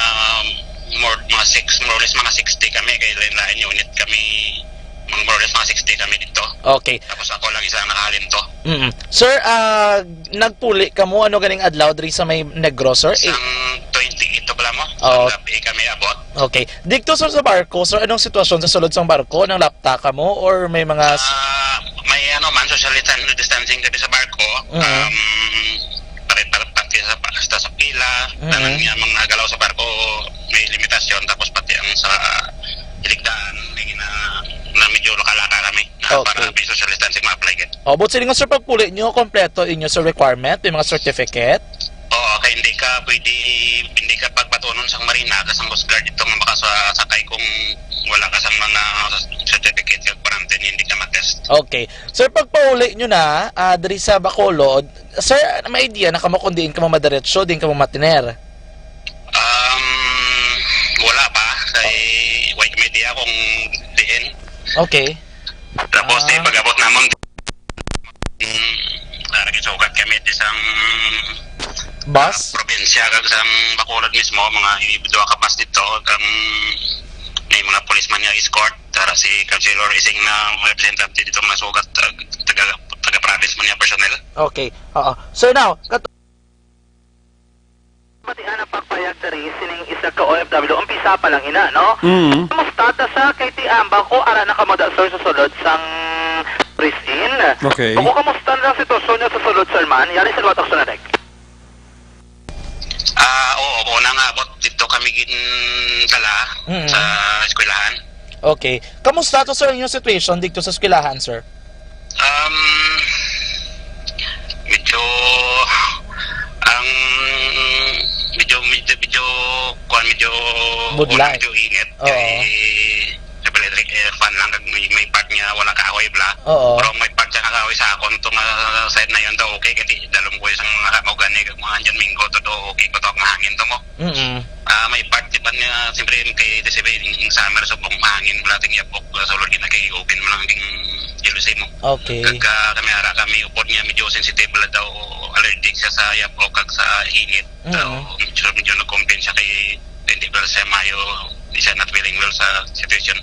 more or less mga 60 kami kay lain unit kami more or less mga 60 kami dito. Okay. Tapos ako lang isa ang nakahalin to. Sir, nagpuli ka mo ano ganing adlaw diri sa may Negro, sir? Isang 28 to pala mo. Gabi kami abot. Okay. Dito sir sa barko, sir, anong sitwasyon sa sulod sang barko? Nang lapta ka mo or may mga may social distancing kami sa barko. Sa pila, mga galaw sa barko may limitasyon tapos pati ang sa iligtaan na medyo lokalaka kami para may social distancing ma-apply it. But sila nga sir pagpuli nyo, kompleto inyo sa requirement, yung mga certificate? Oo, kaya hindi ka pagpatunon sa marina kasang Coast Guard ito nga makasakay kung wala ka sa mga certificate yung quarantine hindi ka matest. Okay. Sir, pagpauli nyo na diri sa Bacolod, sir, may idea na kamo kung diin ka mo madiretso, diin ka mo matiner? Wala pa. Kay white media kung diin. Okay. Tapos pag-abot namon nagisukat kami isang bus? Probinsya kag sang Bacolod mismo, mga ibidwa ka bus dito kang may mga policeman nga escort para si Councilor Ising na representative dito mga sugat taga-province man niya personnel. Okay. Sir, now, Matihan ang pagpayag sa sining isa ka OFW, umpisa pa lang ina, no? Kamusta ta sa kay Tiamba ko, ara na kamoda sir sa sulod sang prison. Okay. Kung kamusta na ang sitwasyon niya sa sulod sir man, yari sa luwatak sunadek. Oo, una nga abot dito kami dala sa eskwelahan. Okay. Kamusta to sir yung situation dito sa eskwelahan, sir? Medyo medyo Budlay. medyo init. Oo. Sa electric fan lang kag may part niya wala kahoy bla. Oo. Pero may part siya kahoy sa akon tong side na yon daw okay kati dalom ko isang mga kamogan ni mga andyan minggo to do okay ko to mahangin to mo. May part di ba niya siyempre kay sabi yung summer so bong mahangin bla ting yapok sa lord na kay open mo lang ding jealousy mo. Okay. Kag kami upod niya medyo sensitive daw allergic siya sa yapok kag sa init. Medyo na-complain siya kay hindi ba siya mayo di siya not feeling well sa situation.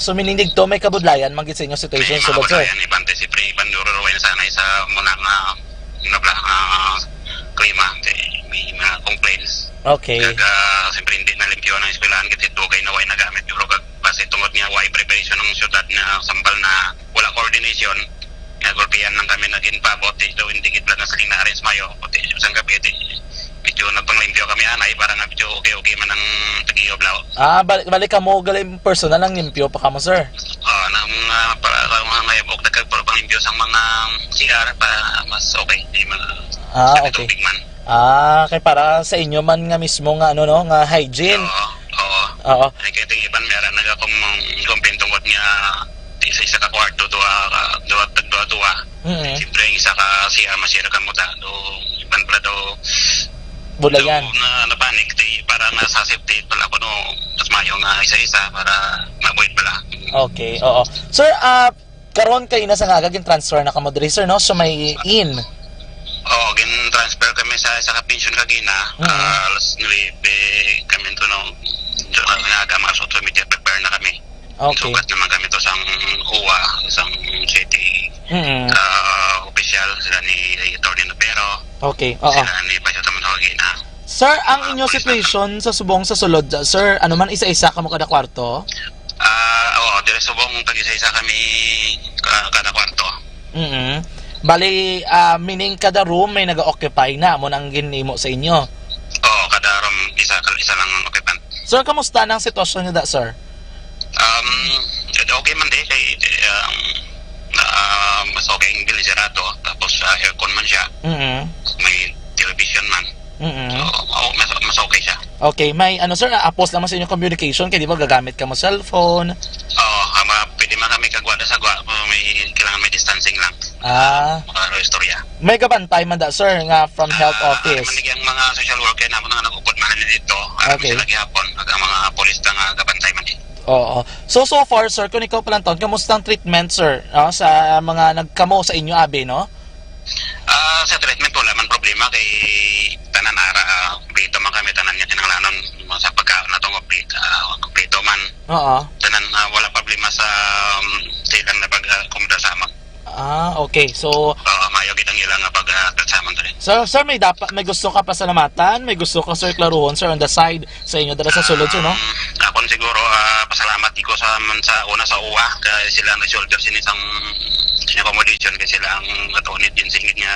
So minindig to may kabudlayan magit sa inyo situation sulod sir. Yan ibante si pre iban ruruwain sanay sa muna nga klima may mga complaints. Okay. Kag siyempre hindi na limpyo ng eskwelahan kasi dugay na way nagamit pero kag base tungod niya way preparation ng syudad na sambal na wala coordination. Nagulpian lang kami naging pabot ito hindi kitla na sa arrange mayo pati isang gabi medyo nagpanglimpyo kami anay para nga medyo okay man ang tagiyob lao. Balik ka mo galay personal lang limpyo pa kamo sir. Nang para mga ngayabok nagkag para panglimpyo sang mga CR para mas okay di man. Okay. Kay para sa inyo man nga mismo nga ano no nga hygiene. Oo. Ay kaya ting iban meron nagakong complaint tungkol niya isa ka kwarto dua. Siyempre isa ka CR masira ka mo ta do iban pala do Bulayan. Na panic para nasa safety pala ko no mas mayo nga isa-isa para ma-avoid pala. Okay, oo. Sir, karon kay na sa nga transfer na kamo diri sir no so may in. Gin transfer kami sa pension kagina. Alas 9 kami to no nagamas so media prepare na kami. Okay. Sugat naman kami to sang UWA, sang city official sila ni Attorney Nopero. Okay, oo. Sila ni Pasyo Tamanogina. Sir, ang inyong situation sa subong sa sulod, sir, ano man isa-isa ka mo kada kwarto? Dire subong tag-isa-isa kami kada kwarto. Bali, meaning kada room may nag-occupy na mo nang ginimo sa inyo. Kada room isa lang ang occupant. Sir, kamusta na ang sitwasyon niyo sir? Okay man di kay mas okay ang biliserato tapos aircon man siya. May television man. So, mas okay siya. Okay, may ano sir, apos naman sa inyong communication kaya di ba gagamit ka mo cellphone? Pwede man kami kagwada sa gwa, may kailangan may distancing lang. Makaro istorya. May gabantay man sir nga from health office. Manig ang mga social worker na mga nag-upod man dito. Okay. Sila gihapon, ang mga polis na gabantay man dito. Oo. So far sir, kung ikaw palang taon, kamusta ang treatment sir sa mga nagkamo sa inyo abi no? Sa treatment wala man problema kay tanan ara kompleto man kami tanan niya kinahanglanon sa pagkaon natong kompleto man. Tanan wala problema sa silang na pag-kumda sa amak. Okay. So mayo gid ang ilang pag-kasama diri. So sir, may gusto ka pasalamatan, may gusto ka sir klaruhon sir on the side sa inyo dala sa sulod sir no? Akon siguro pasalamat ko sa una sa UWA kay sila nag-shoulder sini sang accommodation kasi sila ang natunit din singit niya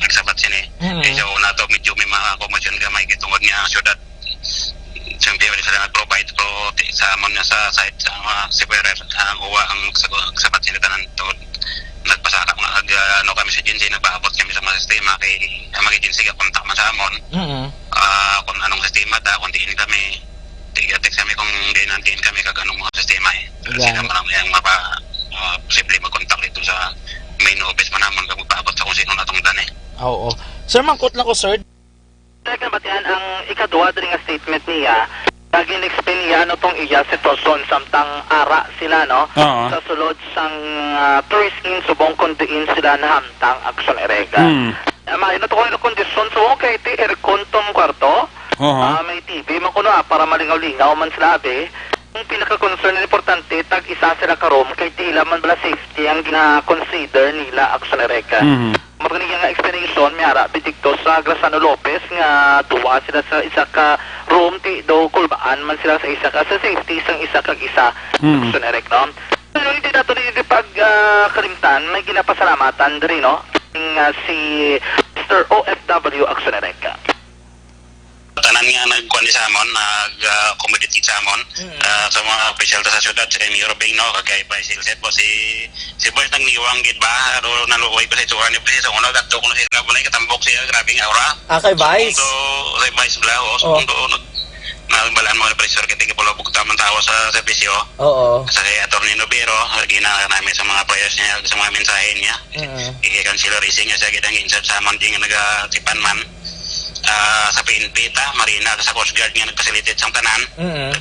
nagsabat sini. Kaya una to medyo may mga accommodation gamay kitungod niya syudad. Siyempre sila nag-provide pro sa amon niya sa site sa mga severer ang UWA ang sabat sila tanan to nagpasaka mga kami sa agency nagpaabot kami sa mga sistema kay ang mga agency kontak man sa amon. Kung anong sistema kung diin kami text kami kung diin kami kag anong mga sistema sila man ang posible mag-contact dito sa main office man naman kung magpaabot sa kung sino natong dani. Oo. Sir, mangkot lang ko sir. Teka batian ang ikadua diri nga statement niya lagi explain niya ano tong iya sitwasyon samtang ara sila no sa sulod sang tourist in subong kondiin sila na hamtang aksyon erega. May to ko kondisyon so okay ti aircon tong kwarto. May TV man kuno para malingaw-lingaw man sila abi. Ang pinaka-concern na importante, tag-isa sila ka-room, kay tila man bala safety ang gina-consider nila aksyon ereka. Marunong nga explanation, may harap dito sa Grasano Lopez nga duwa sila sa isa ka-room, do kulbaan man sila sa isa ka, sa safety isang isa kag-isa aksyon erek, no? Pero hindi nato hindi pag-kalimtan, may ginapasalamatan rin, no? Si Mr. OFW aksyon ereka. Tanan tanan nga nagkuan sa amon, nag-accommodate sa amon, sa mga official sa syudad, sa Mayor Bing, no, kagay pa silset po si Boys nang niwang gid ba, aro naluoy pa sa ituan ni Presidente, unang dato ko sila bulay katambok siya, grabing aura. Kay Vice. Kay Vice bla, so nagbalaan mo na pressure kaya pulo bugtaman tawo sa serbisyo. Oo. Sa kay Atty. Nobero, ginaka namin sa mga prayers niya, sa mga mensahe niya. I-cancel racing niya sa gitang insert sa mounting nagatipan man. Sa PNP Marina, sa Coast Guard nga nagfacilitate sa tanan,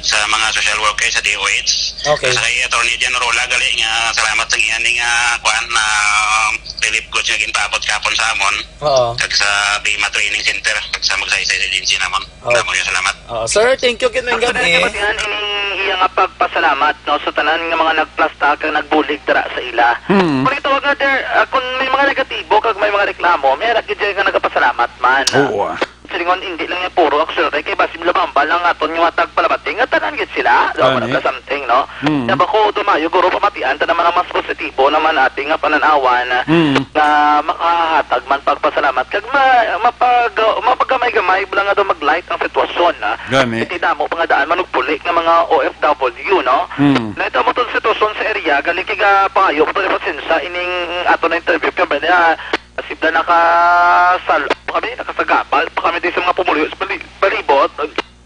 sa mga social workers sa DOH. Okay. Sa kay Atty. Generola gali nga salamat sa iyani nga kuan na relief goods nga ginpaabot kapon sa amon. Oo. Kag sa Bima Training Center, kag sa magsaysay agency namon. Salamat. Sir, thank you kinong gabi. Pagdihan iya nga pagpasalamat no sa tanan nga mga nagplasta kag nagbulig dira sa ila. Kung tawag nga der, kung may mga negatibo kag may mga reklamo, may ra gid nga nagapasalamat man. Oo. Silingon hindi lang yung puro aksyon kay basim labamba lang aton yung matag palabating at tanan gid sila daw man something no diba ko dumayo guro pamatian ta naman ang mas positibo naman ating nga pananawan na makahatag man pagpasalamat kag mapagamay-gamay lang nga daw maglight ang sitwasyon Gani. iti damo pa nga daan manugpuli nga mga OFW no na ito mo tong sitwasyon sa area gali kay pangayo pa pasensya ining ato na interview kami na sibla nakasagabal pa kami din sa mga pumuliyo sa palibot.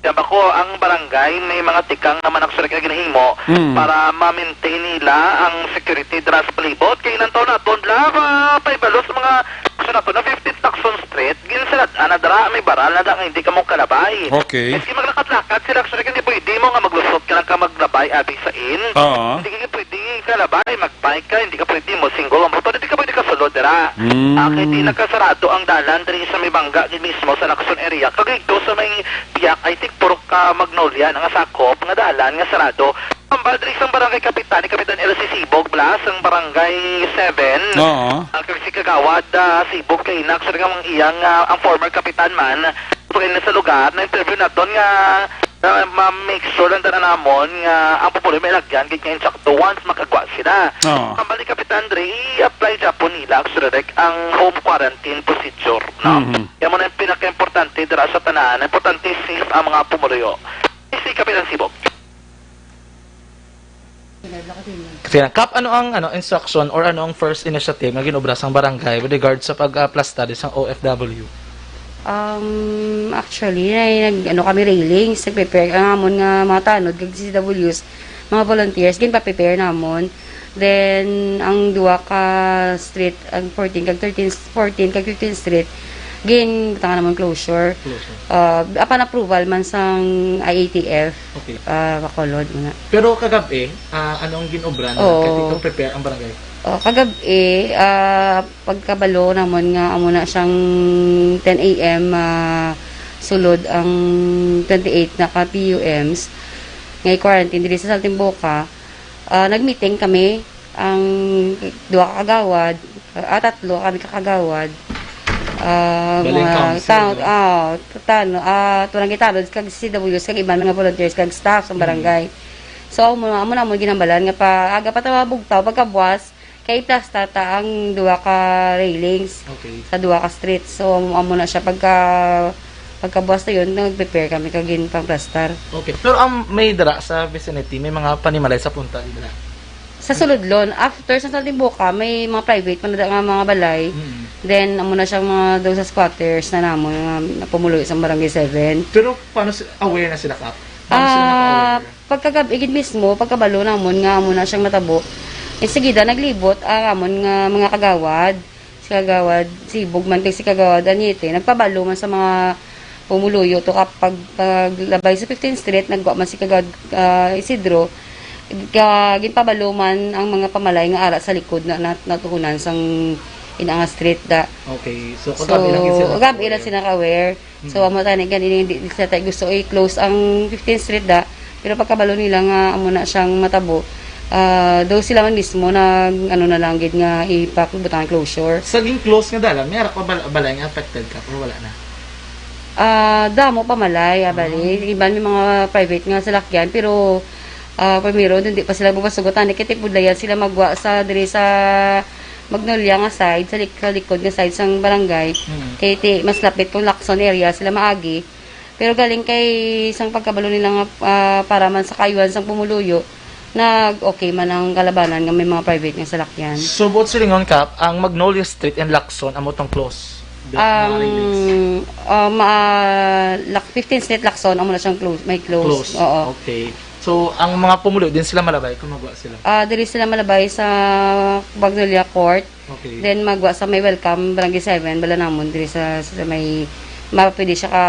Diba ko, ang barangay may mga tikang naman ang surik na ginahimo para ma-maintain nila ang security dra sa palibot. Kaya ilang taon na doon lang paibalo sa mga aksyon na to na 15th Tacson Street. Ginsalat, dra may baral na da nga hindi ka mong kalabay. Okay. Kasi maglakat-lakat sila surik hindi pwede mo nga maglusot ka lang ka maglabay abi sa in. Hindi ka pwede kalabay, magbike ka, hindi ka pwede mo single ang motor, hindi ka pwede kasulod dira. Kaya di nagkasarado ang dalan diri sa may bangga mismo sa Lacson area. Kagigdo sa may piyak, I think puro ka Magnolia nga sakop nga dalan nga sarado. Ambal diri sa barangay Kapitan, Kapitan LC Sibog Blas, ang barangay 7. Ang si Kagawad Sibog kay Inak sa nga iyang ang former kapitan man. Pagay na sa lugar na interview naton nga ma-make sure lang na namon nga ang populo may lagyan ganyan sakto once makagwa sila. Ang balik Kapitan Dre, i-apply Japon nila ang home quarantine procedure. Yan mo na yung pinaka-importante dira sa tanan. Importante safe ang mga pumuloyo. Si Kapitan Sibog. Kap, ano ang instruction or ano ang first initiative na ginobra sa barangay with regards sa pag-plasta sa OFW? Actually, kami railings, nag-prepare ang amon nga mga tanod, kag CWs, mga volunteers, gin-prepare namon. Then, ang duwa ka street, ang 14 kag 15 street, tanga namon closure. Apan approval man sang IATF, Bacolod muna. Pero kagabi, anong ginobra na kaya prepare ang barangay? Kagabi, pagkabalo naman nga amo na siyang 10 a.m. Sulod ang 28 na ka-PUMs ngay quarantine diri sa Saltimboca. Nag-meeting kami ang duwa kagawad, tatlo kami kakagawad. Mga tunang gitarod kag CWs kag iban mga volunteers kag staff sa barangay. So amo na mo ginambalan nga aga pa tawa bugtaw pagkabuas kay plasta ta ang duwa ka railings sa duwa ka street. So amo na siya pagkabuas na yun, nag-prepare kami kagin pang plastar. Okay. Pero may dara sa vicinity, may mga panimalay sa punta dito na? Sa Suludlon, after sa Saltimboca, may mga private mga balay. Then amo na siyang mga daw sa squatters na namon na pumuloy sa barangay 7. Pero paano aware na sila, Kap? Paano sila naka-aware? Pagkagabigid mismo, pagkabalo namon nga amo na siyang natabo. Seguida naglibot ang amon nga mga kagawad, Sibog man kay si Kagawad Anyete, nagpabalo man sa mga pumuluyo to kapag paglabay sa 15th Street, nagwa man si Kagawad Isidro, ginpabalo man ang mga pamalay nga ara sa likod na natuhunan sang inanga street da. Okay, so kagabi lang sila aware. So amo tani ganin hindi sila tayo gusto i-close ang 15th Street da, pero pagkabalo nila nga amo na siyang matabo. Daw sila man mismo na na lang gid nga ipakbutan closure. Saging close nga dalan, may ara pa balay nga affected ka o wala na? Damo pa malay abali. Iban may mga private nga salakyan pero primero hindi pa sila bumasugotan kay tipudlayan sila magwa sa diri sa Magnolia nga side sa likod nga side sang barangay. Kay mas lapit kung Lacson area sila maagi. Pero galing kay isang pagkabalo nila nga para man sa kayuan sang pumuluyo, nag-okay man ang kalabanan nga may mga private nga salakyan. So, both silingon, Kap, ang Magnolia Street and Lacson, amo tong close? 15th Street Lacson, amo na siyang close, may close. Oo. Okay. So, ang mga pumulo, din sila malabay kung magwa sila? Dili sila malabay sa Magnolia Court. Okay. Then magwa sa may welcome, Barangay 7, Balanamon, dili sa may pwede siya ka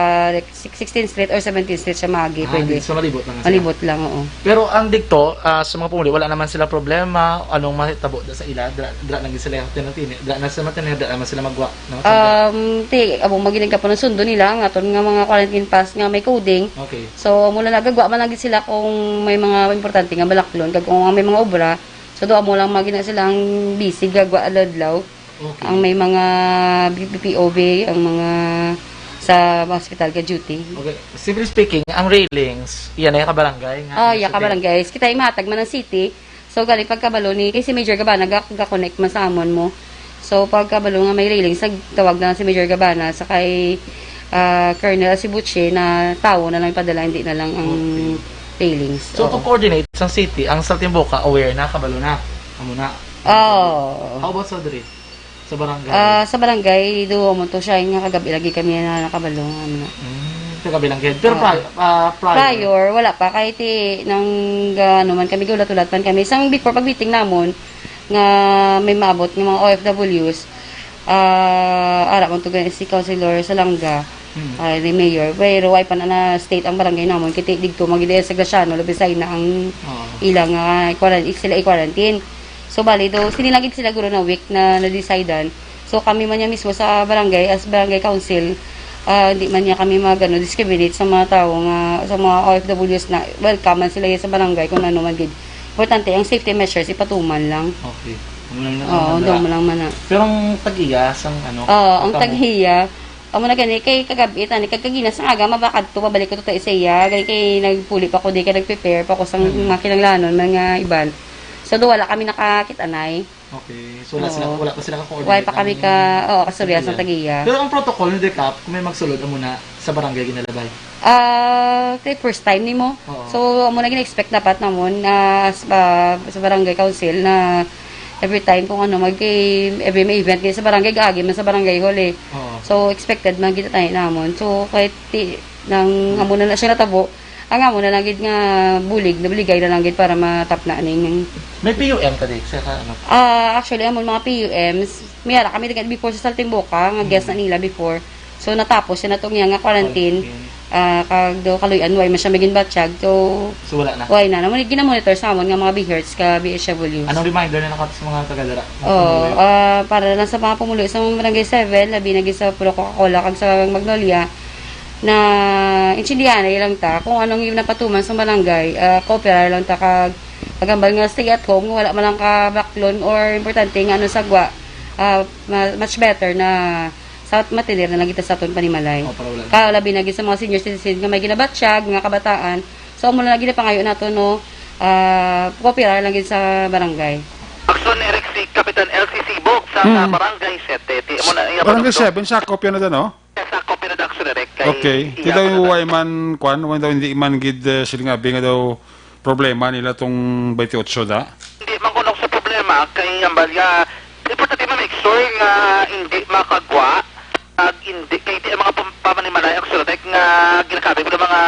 16th Street or 17th Street siya maagi, pwede. So, malibot lang sila? Malibot lang, oo. Pero ang digto, sa mga pumuli, wala naman sila problema, anong mahitabo da sa ila, dra lang sila tinatini, dra na sila matinir, dra naman sila magwa. Abong maginig ka po ng sundo nila, nga ton nga mga quarantine pass nga may coding. Okay. So, mula nagagwa man lagi sila kung may mga importante nga balaklon, kag kung may mga obra, so doon mo lang magina silang busy, gagwa aladlaw. Okay. Ang may mga BPOB, ang mga sa hospital ka duty. Okay. Simply speaking, ang railings, yan ay kabarangay. Kabarangay. Kita yung matag man ng city. So, galing pagkabalo ni, kasi Major Gabana, ga-connect man sa amon mo. So, pagkabalo nga may railings, tawag na si Major Gabana, sa kay Colonel Asibuche na tao na lang ipadala, hindi na lang ang railings. So, to coordinate sa city, ang Saltimboca, aware na, kabalo na. Amo na. How about sa Dre? Sa barangay? Sa barangay, doon mo to siya, nga kagabi lagi kami na nakabalo. Sa kabilang head. Pero prior, wala pa. Kahit nang man kami, gulat-ulat man kami. Isang before pag-meeting namon, nga may maabot ng mga OFWs, ara mo to si Councilor Salanga, ni Mayor. Pero ay pa na state ang barangay namon. Kiti digto, mag-ideya sa Graciano, labisay na ang ilang sila i-quarantine. So, bali, sinilagid sila guro na week na na-decidean. So, kami man niya mismo sa barangay, as barangay council, hindi man niya kami discriminate sa mga tao, sa mga OFWs na welcome man sila sa barangay kung ano man gid. Importante, ang safety measures, ipatuman lang. Okay. Doon mo lang man. Pero ang tag-iya, ang tag-iya, amo na gani, kay kagabi, kagkaginas ng aga, mabakad to, pabalik ko to sa isaya, gani kay nagpuli pa ko, di ka nag-prepare pa ko sa makinanglanon, mga iban. So, doon wala kami nakakitanay. Okay. So, wala pa sila ka-coordinate. Wala pa kami kasurya sa tagiya. Pero ang protocol ni DECAP, kung may magsulod, muna sa barangay ginalabay? First time ni mo. Oo. So, muna gina-expect dapat namon sa barangay council na every time kung every may event sa barangay, gaagi man sa barangay hall eh. So, expected man kita tayo namon. So, kahit amo na siya natabo, ang amo na lang gid nga nabuligay na lang gid para matap na ning. May PUM ka di sa Actually amon mga PUMs, mayara kami digan before sa Saltimboca, nga guest na nila before. So natapos siya natong nga quarantine. Kag do kaluyan way man siya maging batsyag. So wala na. Why na naman gina-monitor sa amon nga mga BHERTS ka BHW. Anong reminder na nakat sa mga taga-dara? Para lang sa mga pumulo sa Barangay 7, labi na gid sa Puro Coca-Cola kag sa Magnolia na intindihan lang ta kung anong yung napatuman sa barangay, cooperate lang ta kag pagambal nga stay at home, wala man lang ka backlon or importante nga sagwa, much better na sa matinir na lang kita sa aton panimalay. Labi na gid sa mga senior citizen nga may ginabatsyag, mga kabataan. So amo na lagi na pangayo nato no, cooperate lang gid sa barangay. Aksyon ni Eric si Kapitan LCC Bog sa Barangay 7. Barangay 7, sa kopya na doon, no? Sa kopya na aksyon ni Eric. Okay. Di daw huwag man, hindi man gid sila nga nga daw problema nila tong 28 da? Hindi man kunong sa problema, kay ambalya, importante ma-make sure nga hindi makagwa, hindi, kay di mga pamanimalay aksyon ni nga ginakabi ko ng mga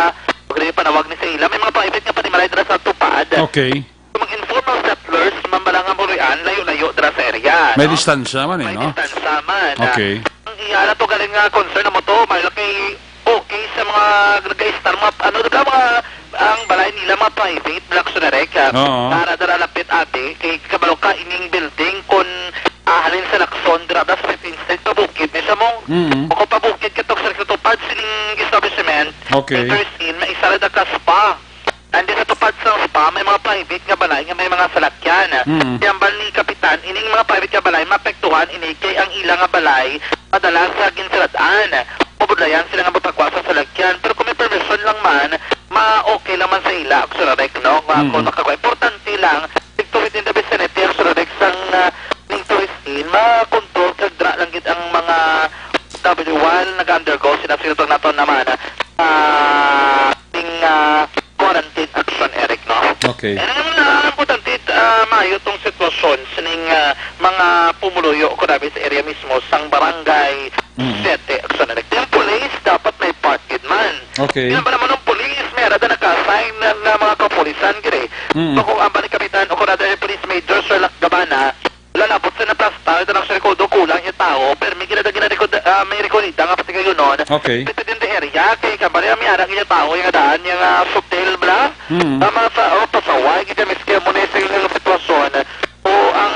panawag ni sa ila, may mga private nga panimalay dira sa tupad. Okay. Mga informal settlers, mambalang amurian, layo-layo dira sa area. May distansya man eh, no? May distansya man. Okay. Ang iya na to galing nga concern na mo to, malaki okay sa mga nag-star mga ang balay nila mga private blocks na rek. Para dara lapit ate kay kabalo ka ining building kun halin sa Lacson dira sa 15th Street pabukid ni sa mong o pabukid katok sa tupad sining establishment. Okay. Intersin maisara da ka spa. Andi sa tupad sa spa may mga private nga balay nga may mga salakyan. Yambal ni kapitan ining mga private nga balay mapektuhan ini kay ang ilang nga balay madalas sa ginsaladaan. Pabudlayan sila nga mapagkwasa sa salakyan pero kung may permission lang man okay naman sa ila aksurarek no kung makagawa importante lang dito within the vicinity aksurarek sang ning touristin ma-control kag dra lang gid ang mga W1 nag-undergo sinapsinutong naton naman ting quarantine action, Eric, no? Okay. Ang importante, maayo tong sitwasyon sa mga pumuluyo ko namin sa area mismo sang barangay 7 action, Eric. Yung police, dapat may part man. Okay. Yan ba naman ng police, meron na naka-assign ng mga kapulisan, gire. Kung ang balik kapitan, o kung natin yung police major, Sir Gabana, lalabot sa naplastar, ito lang sa rekodo, kulang yung tao, pero may may rekodita nga pati kayo nun. Okay. Ito din the area, kay kabali, may harang yung tao, yung daan, yung hotel, bla, mga pasaway, kita miski mo na sa yung sitwasyon, o ang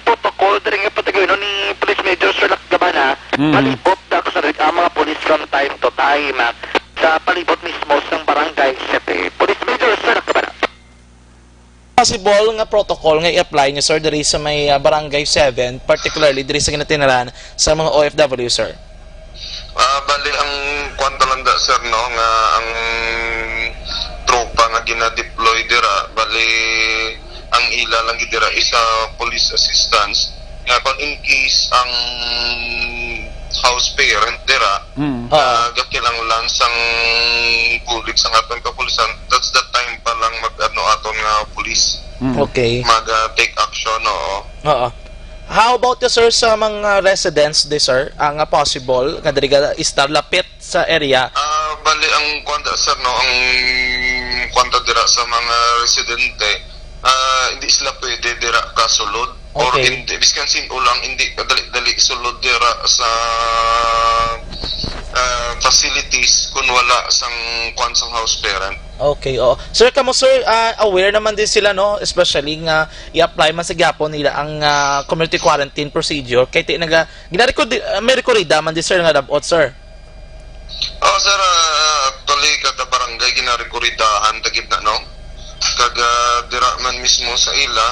protocol, din yung pati kayo nun, ni police major, Sir Gabana, palibot na ako sa mga police from time to time, sa palibot mismo sa barangay 7. Police major, Sir Gabana. Possible nga protocol nga i-apply niyo, sir, diri sa may barangay 7, particularly diri sa ginatinaran sa mga OFW, sir? Bali, ang kwanta lang da, sir, no, nga ang tropa nga gina-deploy dira, bali, ang ila lang dira isa police assistance, nga kung in case ang house parent dira, gakilang lang sang public sang aton kapulisan, that's the time pa lang mag-ano aton nga police. Okay. Mag-take action, oo. Oo. How about the, sir, sa mga residents di, sir? Ang possible nga diri ka istar lapit sa area? Bali, ang kwanta, sir, no, ang kwanta dira sa mga residente, hindi sila pwede dira kasulod. Okay. Or hindi, biskansin ulang, hindi dali sulod dira sa facilities kung wala sang kwansang house parent. Okay, oo. Sir, kamo, sir, aware naman din sila, no? Especially nga i-apply man sa gyapon nila ang community quarantine procedure. Kay may rekorida man din, sir, nga dabot, sir. Sir, actually, kada barangay ginarekoridahan tagid na, no? Dira man mismo sa ila,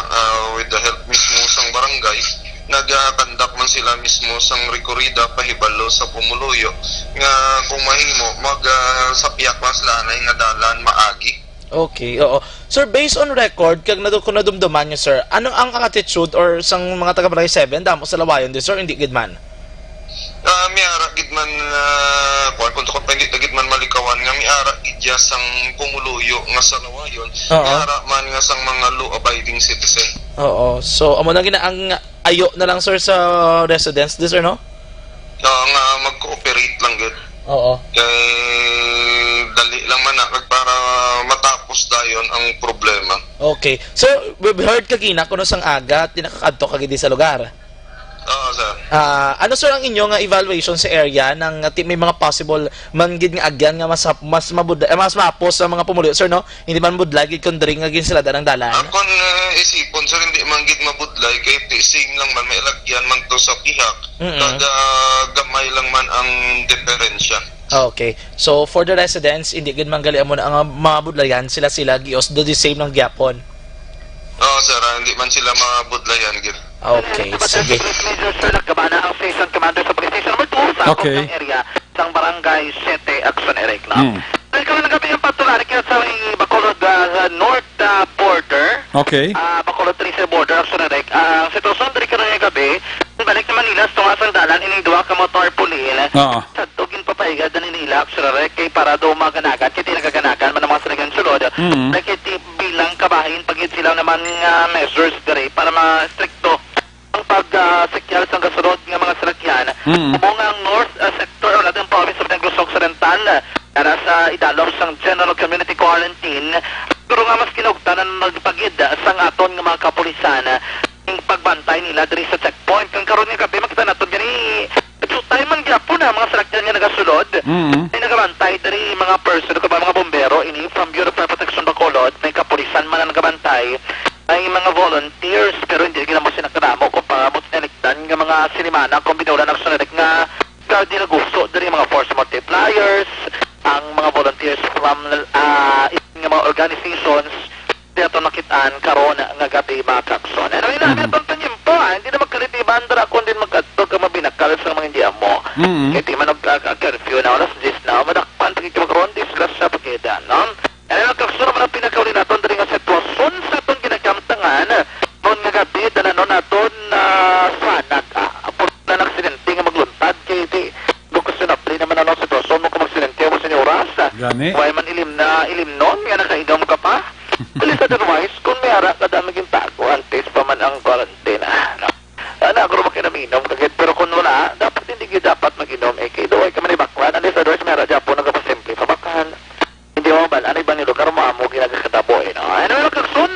with the help mismo sang barangay, nag-conduct man sila mismo sang rekorida pahibalo sa pumuluyo nga kung mahimo sapyak mas lanay nga dalan maagi. Okay, oo. Sir, based on record, kung nadumduman nyo, sir, ano ang attitude or sang mga taga-barangay 7 damo sa lawayon din, sir, hindi gid man? Miara gid man kung gid man malikawan nga miara gid sang pumuluyo nga sa lawayon, miara man nga sang mga law abiding citizen. Oo. So, amo na gina ang ayo na lang, sir, sa residents di, sir, no? Nga mag-cooperate lang gid. Oo. Kay dali lang man para matapos dayon ang problema. Okay. Sir, we've heard kagina kuno sang aga tinakakadto kagid sa lugar. Oo, sir. Ano, sir, ang inyong evaluation sa area ng may mga possible manggid nga agyan nga mas mapos sa mga pumuluyo, sir, no? Hindi man budlay gid kun diri nga gin sila darang dalan. Kung isipon, sir, hindi manggid mabudlay kay same lang man may lagyan man to sa pihak. Kada gamay lang man ang diferensya. Okay. So, for the residents, hindi gid manggali mo na ang mga budlayan, sila gios do the same ng gyapon. Oo, sir, hindi man sila mabudlayan gid. Okay, sige. Major Sir Gabana, ang station commander sa police station number 2 sa Okay. area ng barangay 7 Action, Eric, no? Ikaw na gabi yung patulari kaya sa Bacolod North border. Okay. Bacolod 3 sa border, Action, Eric. Ang sitwasyon dari ka na gabi, balik sa Manila, tungasang dalan, ining duwa ka motor pulil. Sa tugin papayagad na nila, Action, Eric, kay para daw maganagan, kaya tinagaganagan, man ang mga sinagang sulod. Kaya bilang kabahin, pagit sila naman measures dari para ma-stricto ang pag-sekyal sa kasunod ng mga salakyan. Umong ang north sector o natin province of Negros Occidental para sa idalom sa general community quarantine. Pero nga mas kinugtanan magpagid sa aton ng mga kapulisan yung pagbantay nila diri sa checkpoint. Kung karon nga gabi makita natin gani tayo man gyapon na mga salakyan nga nagasulod. Ay nagabantay diri mga person o mga bombero ini from Bureau of Protection Bacolod, may kapulisan man ang nagabantay. Ay mga volunteers pero hindi gina mo sinakadamo kung paramot electan nga mga sinimana kung binulan ng sunod nga di na gusto dari mga force multipliers ang mga volunteers from nga mga organizations dito nakitaan karon nga gabi mga kakson. Ano yun namin itong tanyempo hindi na magkalitiban dara kundi magkatog ka mabinakal sa mga hindi mo. Kaya di man curfew na oras 10 na madakpan pagkita magkaroon sila sa pagkita, no? Ano kakson naman ang pinakawin natin dari nga sitwasyon sa itong ginakamtangan noon nga gabi na noon natin sanag na aksidente nga magluntad kaya di bukas na play naman ano sitwasyon mo kung magsidente mo sa oras Gani? Why man ilim nun, nga nakaigam ka pa. Alis otherwise, kung may ara ka dami yung tago, antes pa man ang quarantine. Nagro makinaminom kagit, pero kung wala, dapat hindi dapat mag-inom. Kaya doon ka manibaklan, alis otherwise, may ara dyan po nagpasimple pa bakal. Hindi mo ba, anay ba ni lugar mo, amo ginagakatabo eh, no? Ano yung kaksun?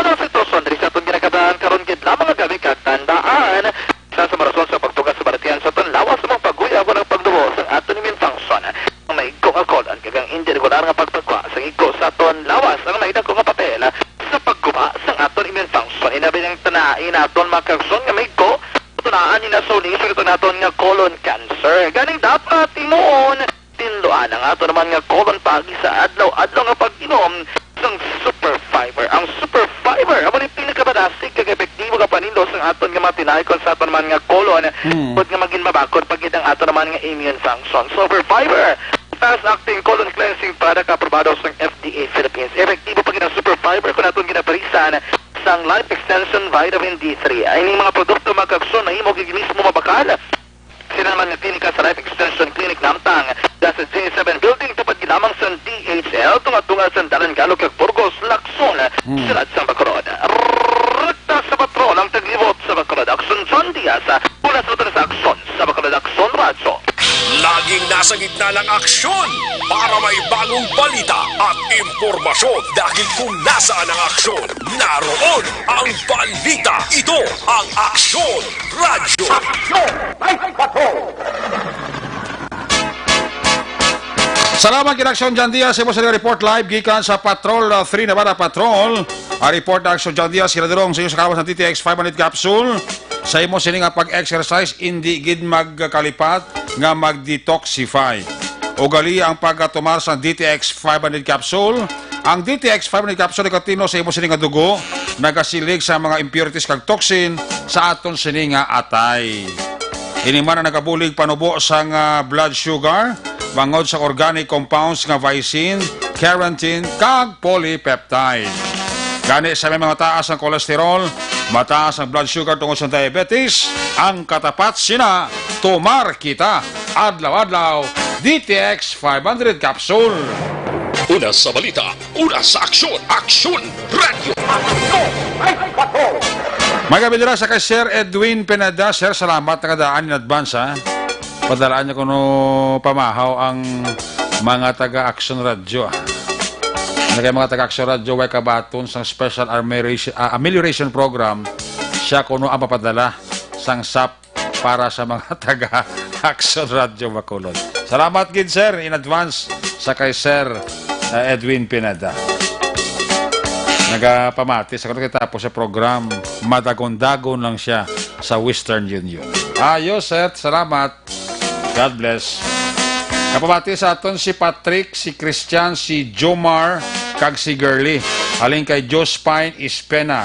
Ano sa itoson, rin sa itong ginagkataan karon gid lamang ang gabi katandaan. Sa marason sa pagtugas sa baratian sa itong lawas sa mga pag-uya ko ng pagdubo sa ato ni Min Function. Ang maigko nga kolan, kagang hindi regular nga pagpagwa sa igko sa itong lawas, ang maidang ko nga papel sa pagguba sa ato ni Min Function. Inabi ng tanain aton mga kaksun nga maigko, tunaan ni na suling sa ito naton nga colon cancer. Ganing dapat tinuon tinluan ang ato naman nga colon pagi sa adlaw-adlaw nga pag-inom ng super fiber. Ang super fiber amo ni pinakabadasig kag epektibo ka panindo sa aton nga matinay kon sa aton naman nga colon pud nga maging mabakod pagid ang ato naman nga immune function. Super fiber fast-acting colon cleansing product aprobado sa FDA Philippines. Epektibo pagid ang super fiber kung aton ginaparisan sang life extension vitamin D3. Ay ning mga produkto magkagson na imo gigimismo mabakal. Sila naman nga klinika sa Life Extension Clinic Namtang sa J7 Building tapat ginamang sa DHL tunga-tunga sa Dalan Galog kag Burgos Lacson Sirat sa Bacolod. Rekta sa patrol ang taglibot sa Bacolod. Akson John Diaz mula sa Akson sa Bacolod Akson Radyo. Laging nasa gitna ng aksyon para may bagong balita at impormasyon dahil kung nasaan ang aksyon, naroon ang balita. Ito ang Aksyon Radio. Salamat kay Aksyon John Diaz sa mga report live gikan sa Patrol 3 Navarra Patrol. A report na Aksyon John Diaz sila dirong sa inyo sa kawas ng TTX 500 capsule. Sa imo sini nga pag-exercise hindi gid magkalipat nga mag-detoxify. Ugali ang pagkatumar sa DTX 500 capsule. Ang DTX 500 capsule katino sa imo sini nga dugo nagasilig sa mga impurities kag toxin sa aton sini nga atay. Ini man ang nagabulig panubo sa blood sugar bangod sa organic compounds nga vicin, carotene kag polypeptide. Gani sa may mga taas ang kolesterol, mataas ang blood sugar tungod sa diabetes, ang katapat sina tumar kita adlaw-adlaw DTX 500 capsule. Una sa balita, una sa aksyon, Aksyon Radio. Magabidira sa kay Sir Edwin Pineda. Sir, salamat na kadaan in advance ha. Padalaan niyo kuno pamahaw ang mga taga-Aksyon Radio. Nagay mga taga-Aksyon Radio way kabaton sang special amelioration program. Siya kuno ang papadala sang SAP para sa mga taga-Aksyon Radio Bacolod. Salamat gid sir in advance sa kay Sir Edwin Pineda. Nagapamati sa kanya tapos sa program, madagon-dagon lang siya sa Western Union. Ayos, sir. Salamat. God bless. Kapamati sa aton si Patrick, si Christian, si Jomar, kag si Girly. Aling kay Jospine Ispena.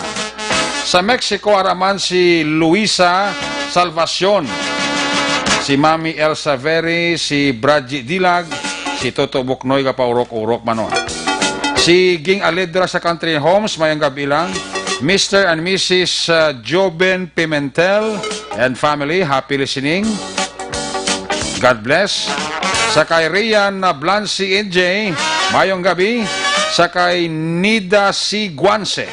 Sa Mexico, araman si Luisa Salvacion, si Mami Elsa Veri, si Bradji Dilag, si Toto Buknoy kapaurok-urok manon. Si Ging Aledra sa Country Homes, mayang gabi lang. Mr. and Mrs. Joben Pimentel and family, happy listening. God bless. Sa kay Rian Blancy NJ, mayong gabi. Sa kay Nida C. Guanse.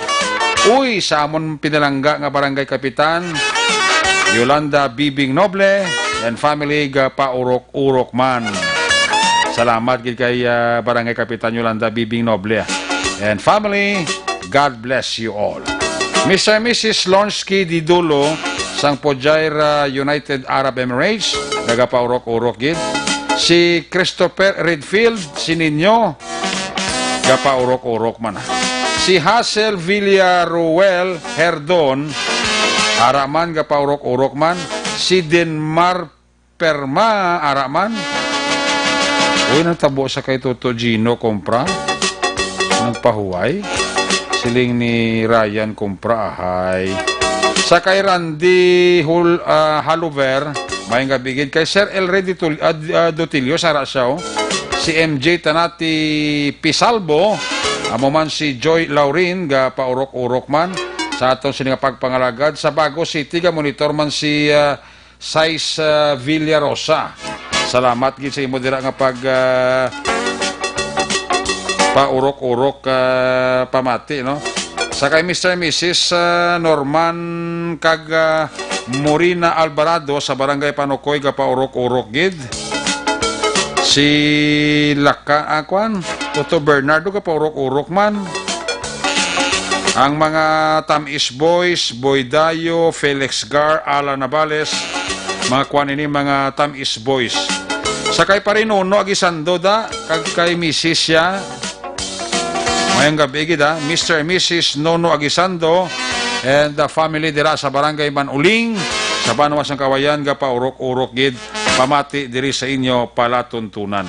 Uy, sa amon pinalangga nga barangay kapitan, Yolanda Bibing Noble and family, paurok-urok man. Salamat gid kay Barangay Kapitan Yolanda Bibing Noble and family. God bless you all. Mr. and Mrs. Lonsky Didulo sang Pojaira United Arab Emirates nagapaurok-urok gid. Si Christopher Redfield si Ninyo gapaurok-urok man. Si Hazel Villaruel Herdon araman gapaurok-urok man. Si Denmar Perma araman. Uy, nagtabo sa kay Toto Gino Compra. Nagpahuway. Siling ni Ryan Compra, ahay. Sa kay Randy Haluver, mayang gabigid. Kay Sir Elredi Dotilio, sara siya, oh. Si MJ Tanati Pisalbo, amo man si Joy Laurin, ga paurok-urok man. Sa atong sininga pagpangalagad. Sa Bago City, ga monitor man si Sais Villarosa. Salamat gid sa imo dira nga paurok-urok pamati, no? Sakay Mr. and Mrs. Norman kag Morina Alvarado sa Barangay Panukoy ka paurok-urok gid. Si Laka Akwan, Toto Bernardo ka paurok-urok man. Ang mga Tamis Boys, Boy Dayo, Felix Gar, Alan Navales, mga kwan ini mga Tamis Boys. Sakay pa rin uno agisando da kag kay Mrs. siya. Mayang gabi gid Mr. and Mrs. Nono Agisando and the family dira sa Barangay Manuling sa Banawas ng Kawayan ga paurok-urok gid pamati diri sa inyo palatuntunan.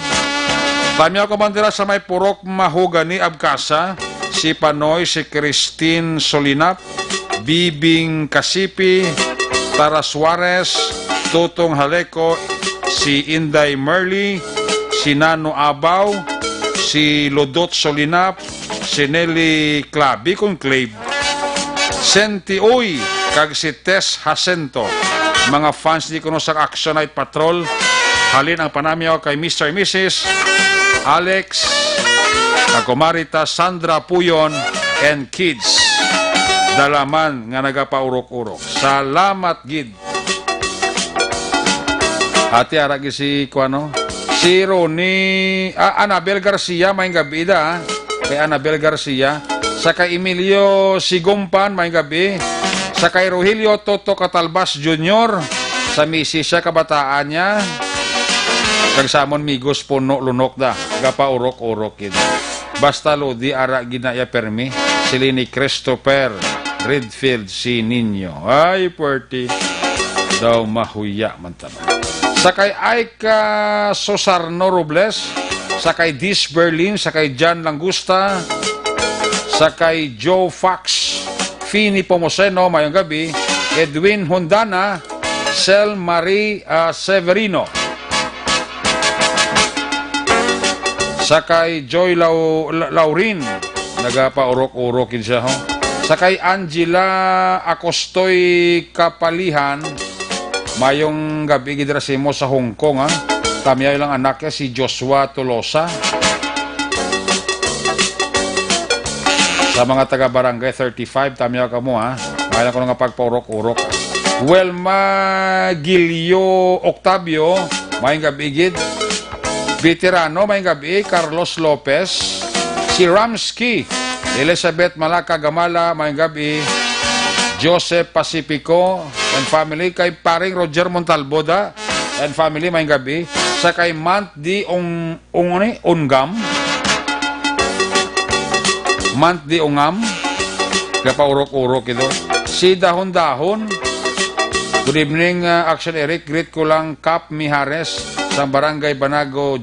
Tamyaw ko man dira sa may purok mahugani Abkasa, si Panoy, si Christine Solinap, Bibing Kasipi, Tara Suarez, Tutong Haleko, si Inday Merly, si Nano Abaw, si Lodot Solinap, si Nelly Clavi kung Clave, Senti Uy, kag si Tess Jacinto. Mga fans di kuno sa Action Night Patrol, halin ang panamyaw kay Mr. and Mrs. Alex, Kakumarita, Sandra Puyon, and kids. Dalaman nga nagapaurok-urok. Salamat gid. Ati aragi si kuano? Si Ronnie, Anabel Garcia, may gabi da. Kay Anabel Garcia. Sa kay Emilio Sigumpan, may gabi. Sa kay Rogelio Toto Catalbas Jr. Sa misi siya kabataan niya. Kag samon migos puno lunok da. Gapaurok-urok gid. Basta lodi ara ginaya permi. Sili ni Christopher Redfield si Nino. Ay, puerti. Daw mahuya man tama. Sakay Aika Sosarno Robles, sakay Dis Berlin, sakay John Langusta, sakay Joe Fox, Fini Pomoseno, mayong gabi, Edwin Hondana, Sel Marie Severino, sakay Joy Laurin, nagapaurok-urokin siya, ho. Sakay Angela Acostoy Kapalihan, mayong gabi gidrasimo sa Hong Kong, ha. Tamyay lang anaknya si Joshua Tolosa. Sa mga taga Barangay 35, tamyaw ka mo, ha. Mayroon ko nga pagpaurok-urok. Welma Gilio Octavio, mayong gabi gid. Veterano, mayong gabi, Carlos Lopez. Si Ramsky, Elizabeth Malaka Gamala, mayong gabi. Joseph Pacifico and family, kay paring Roger Montalboda and family, mayong gabi. Sa kay Mant di Ungam, Mant di Ungam, kapaurok-urok ito. Si Dahon-Dahon, good evening, Action Eric, greet ko lang Kap Mihares sa Barangay Banago,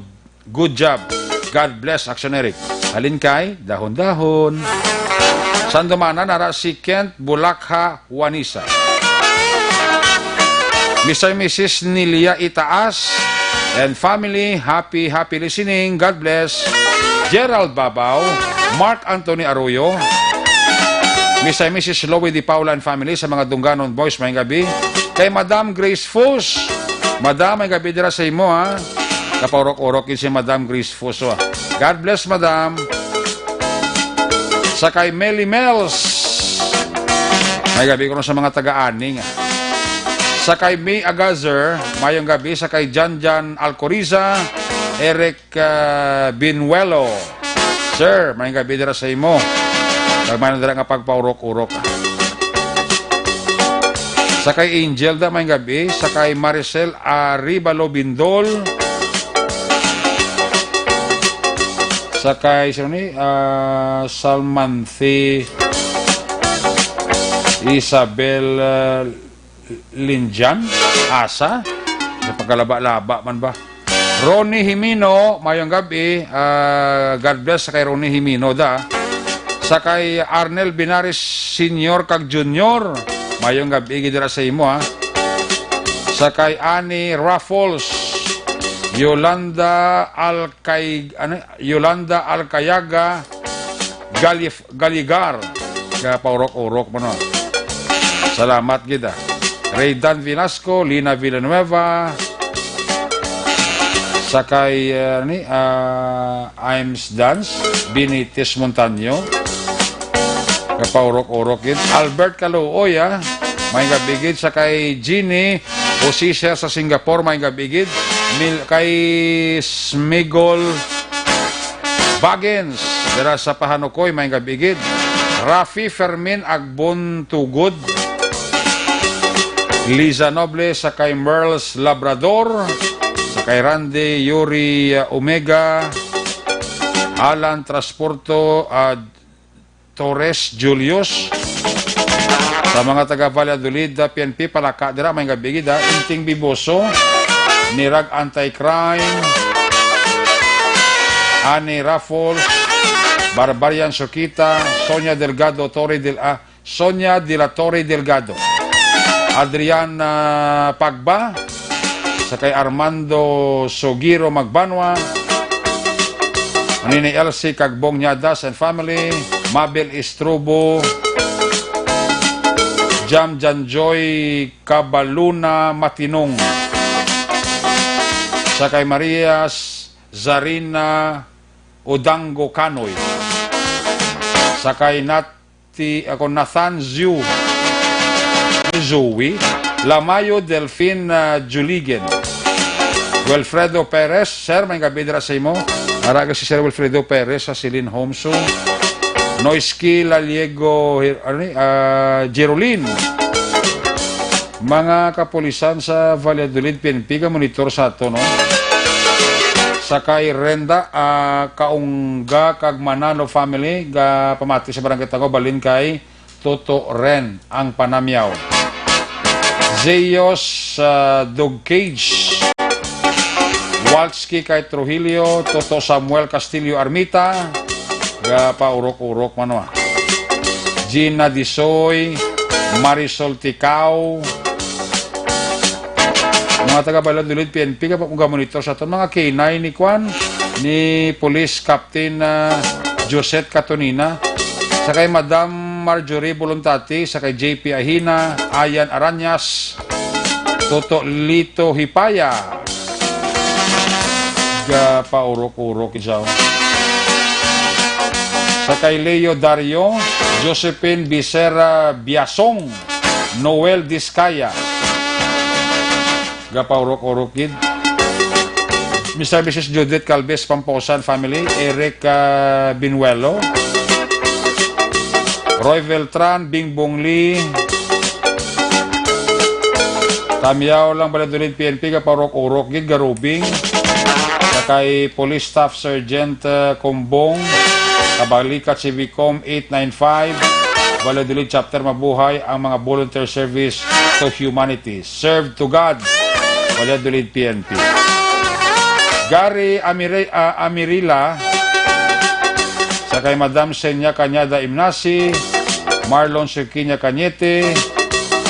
good job, God bless Action Eric. Halin kay Dahon-Dahon. Sandumana, nara si Kent Bulakha Juanisa. Mr. and Mrs. Nilia Itaas and family, happy listening. God bless. Gerald Babaw, Mark Anthony Arroyo, Mr. and Mrs. Lowy Di Paula and family sa mga Dunganon Boys, may gabi. Kay Madam Grace Fus, Madam, may gabi dira sa imo, ha. Kapaurok-urokin si Madam Grace Fus, ha. God bless, Madam. Sa kay Melly Mels, may gabi ko na sa mga taga-aning, ha. Sa kay May Agazer, mayong gabi. Sa kay Janjan Alcoriza, Eric Binuelo. Sir, mayong gabi dira sa imo. Kagmanan dira nga pagpaurok-urok. Sa kay Angel da, mayong gabi. Sa kay Maricel Aribalo Bindol. Sa kay Salmanthi Isabel Linjan, Asa, sa pagkalaba-laba man ba. Ronnie Himino, mayong gabi, God bless sa kay Ronnie Himino da. Sa kay Arnel Binaris Senior kag Junior, mayong gabi, gidira sa imo, ha. Sa kay Annie Raffles, Yolanda Alcayaga Galigar, kaya paurok-urok mo, no. Salamat gida. Raydan Vinasco, Lina Villanueva, Sakay Imes Dance, Binitis Montaño. Kapaurok-urok gid. Albert Kaluoy, may gabigid. Sakay Ginny Osisha sa Singapore, may gabigid. Kay Smigol Baggins, dira sa Pahanukoy, may gabigid. Rafi Fermin Agbon Tugod. Liza Noble sa kay Merles Labrador, sa kay Randy Yuri Omega, Alan Transporto Torres Julius, sa mga taga Valladolid, PNP Palaka, dira may gabigid, Inting Biboso, Nirag Anti-Crime, Ani Raffles, Barbarian Sokita, Sonia Delgado Sonia de la Torre Delgado, Adrian Pagba, sa kay Armando Sogiro Magbanwa, Nini Elsie Kagbong Nyadas and family, Mabel Istrobo, Jam Janjoy Cabaluna Matinong, sa kay Maria Zarina Odango Kanoy, sa kay Nathan Zoe, Lamayo Delphine Juligen, Wilfredo Perez, sir, may gabidra sa imo. Araga si Sir Wilfredo Perez sa Silin Homso, Noisky Laliego Jerolin, mga kapulisan sa Valladolid, PNP, monitor sa ato, no? Sakay Renda, Kaungga, kag Manalo family, pamati sa barangay Tango, balin kay Toto Ren, ang Panamyaw. Zeos Dog Cage, Walski kay Trujillo, Toto Samuel Castillo Armita, paurok-urok mano. Gina Disoy, Marisol Ticao, mga taga Valladolid, PNP, kapag kung monitor sa ito, mga K9 ni Kwan, ni Police Captain Josette Catonina, sa kay Madam Marjorie Bolontati, sa kay JP Ahina, Ayan Aranyas, Toto Lito Hipaya, paurok-urok isaw. Sa kay Leo Dario, Josephine Bisera Biasong, Noel Discaya, paurok-urok gid. Mr. Mrs. Judith Calves Pamposan family, Eric Binuelo, Roy Beltran, Bing Bong Lee, Tamyaw lang Valladolid, PNP, paurok-urok gid, garubing. Kay Police Staff Sergeant Kumbong, Kabalikat Civicom 895, Valladolid Chapter, mabuhay ang mga volunteer service to humanity. Serve to God, Valladolid, PNP. Gary Amirila, sa kay Madam Senya Cañada Imnasi, Marlon Sirquiña Cañete,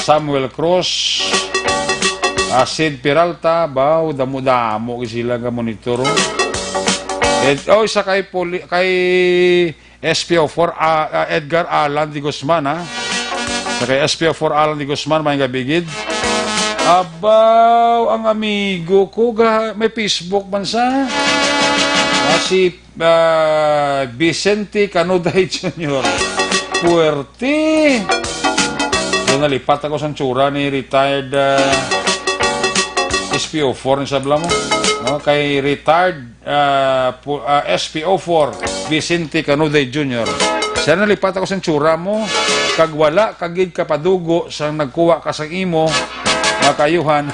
Samuel Cruz, Sid Peralta, damo-damo sila nga monitor. Sa kay SPO4 Edgar Alan de Guzman, sa kay SPO4 Alan de Guzman, may gabigid. Abaw, ang amigo ko, may Facebook man sa. Si Vicente Canuday Jr. Puerte. Doon nalipat ako sa tsura ni retired SPO4 ni sabla mo, no? Kay retired SPO4 Vicente Canuday Jr. Siya nalipat ako sa tsura mo, kag wala kagid kapadugo sa nagkuha ka sa imo makayuhan.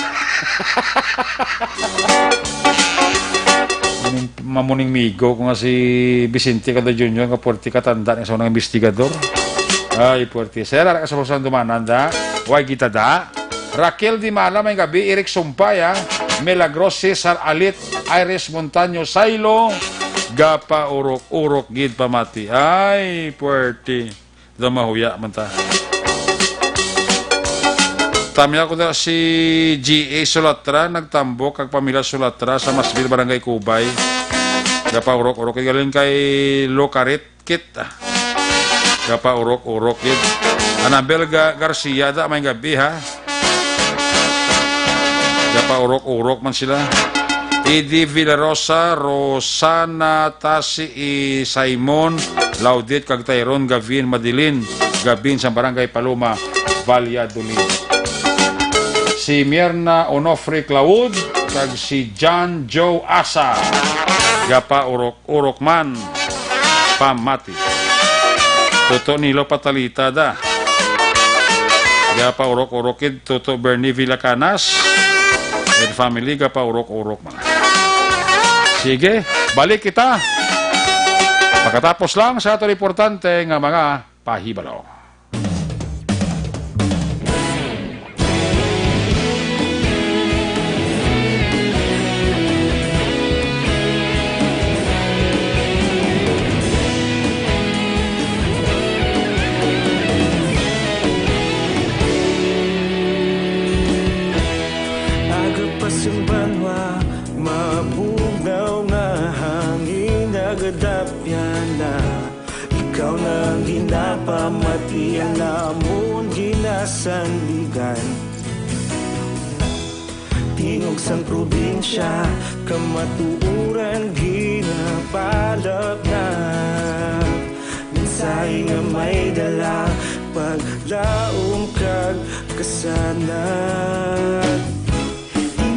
Mamuning migo ko nga si Vicente Canuday Jr. nga puerti katanda ng sa mga investigador. Ay puerti. Siya lara ka sa pusan dumananda, way kita da. Raquel Di Mala, may gabi, Eric Sumpaya, Milagros Cesar Alit, Iris Montaño Sailo, paurok-urok gid pamati. Ay, puerti. Ito mahuya man ta. Tamya ko na si G.A. Solatra, nagtambok kag pamilya Solatra sa Masville, Barangay Kubay. Paurok-urok. Galing kay Locarit Kit. Paurok-urok gid. Anabel Garcia, da may gabi ha. Paurok-urok man sila. Edie Villarosa, Rosana Tasi Simon, Laudit kag Tyrone Gavin Madilin, Gabin sa Barangay Paloma, Valladolid. Si Mierna Onofre Claud, kag si John Joe Asa, Gapa Urok man, Pamati. Toto Nilo Patalita da. Gapa Urok-Urokid, Toto Bernie Villacanas, and family Gapa Urok-Urok man. Sige, balik kita. Pagkatapos lang sa ato importante nga mga pahibalo. Banwa, mabugaw nga hangin nagadapyan na ikaw nang ginapamatian namon ginasanligan. Tingog sang probinsya, kamatuuran ginapalap na minsay nga may dala paglaom kag kasanat.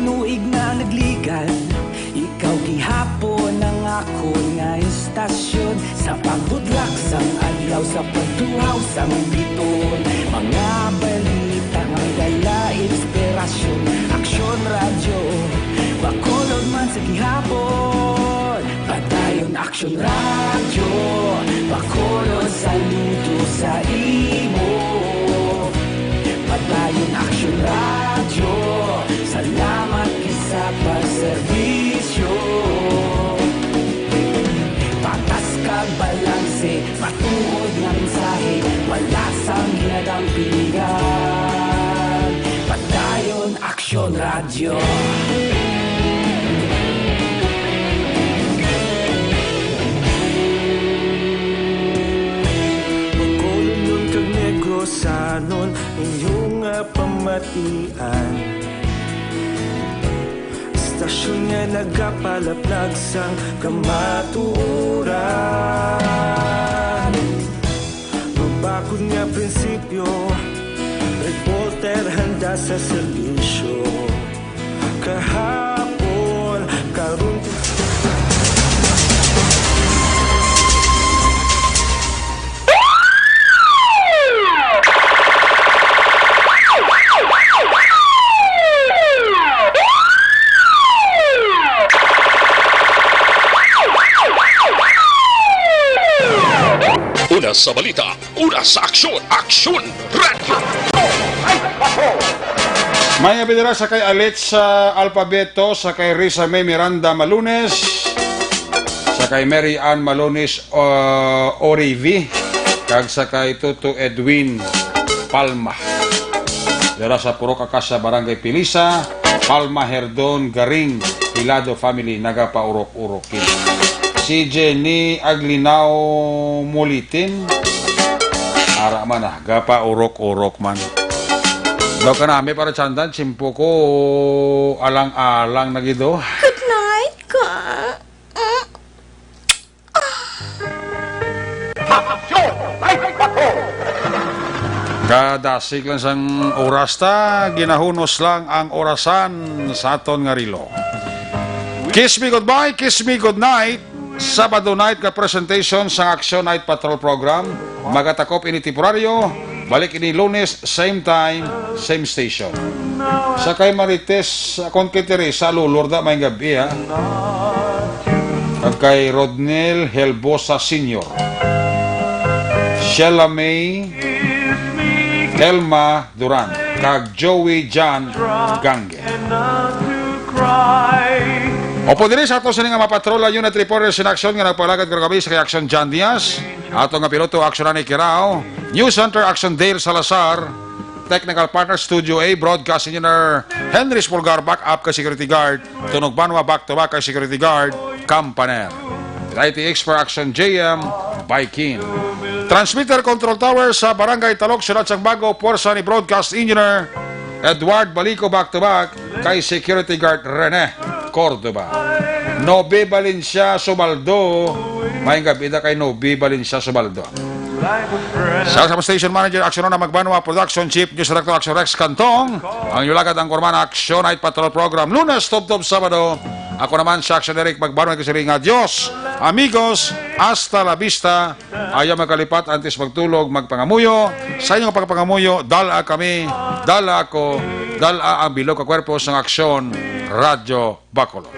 Inuig na nagligan, ikaw gihapon ang ako nga istasyon sa pagbudlak sang adlaw sa pagtuhaw sang biton. Mga balita nga dala inspirasyon, aksyon radyo, bakolod man sa gihapon. Padayon aksyon radyo, bakolod saludo sa imo. Padayon aksyon radyo, salamat sa pagserbisyo. Patas kag balanse, matuod nga mensahe, wala sang ginadampingan. Padayon aksyon radyo. Pagkulon nun kag negosanon, inyong pamatian. Stasyon nga nagapalaplag sang kamatuuran. Mabakod nga prinsipyo, reporter handa sa serbisyo. Kahapon, karon Una sa balita, una sa aksyon, Aksyon Radio! May abidira sa kay Alit sa Alpabeto, sa kay Risa May Miranda Malunes, sa kay Mary Ann Malunes Orivi, kag sa kay Tuto Edwin Palma. Dira sa Puro Kakasa, Barangay Pilisa, Palma Herdon Garing, Hilado Family, nagapaurok-urokin. Si Jenny Aglinaw Mulitin, ara man gapa urok-urok man. Daw ka namin para tsandan, simpo ko alang-alang na gido. Good night ka. Kadasig lang sang oras ta, ginahunos lang ang orasan sa aton nga rilo. Kiss me goodbye, kiss me good night. Sabado night ka presentation sa Action Night Patrol program. Magatakop ini temporaryo, balik ini Lunes, same time, same station. Sa kay Marites, akong kay Teresa, lulurda may gabi ha. At kay Rodnel Helbosa Sr. Sheila May, Elma Duran, kag Joey John Gange. Opo din sa ato sa nga mapatrola unit reporters in action nga nagpalagad karagabi sa kay Action John Diaz, ato nga piloto Action Ani Kirao, News Center Action Dale Salazar, Technical Partner Studio A, Broadcast Engineer Henry Spolgar, back up kay Security Guard, Tunog Banwa back to back kay Security Guard, Campaner, ITX for Action JM, Baikin. Transmitter Control Tower sa Barangay Talok, Sulat sang Bago, Porsa ni Broadcast Engineer Edward Balico back to back kay Security Guard Rene. Cordoba. Nobe Valencia Subaldo. May gabi kay Nobe Valencia Subaldo. Sa Station Manager Action na Magbanwa Production Chief News Director Action Rex Cantong. Ang yulagad ang Kurmana Action Night Patrol Program Lunes, Top Sabado. Ako naman sa Action Derek Magbanwa Nagkasiring Adios, amigos, hasta la vista. Ayaw magkalipat antes magtulog, magpangamuyo. Sa inyong pagpangamuyo, dala kami, dala ako, dala ang bilog ka kwerpo sa Action Radio Bacolod.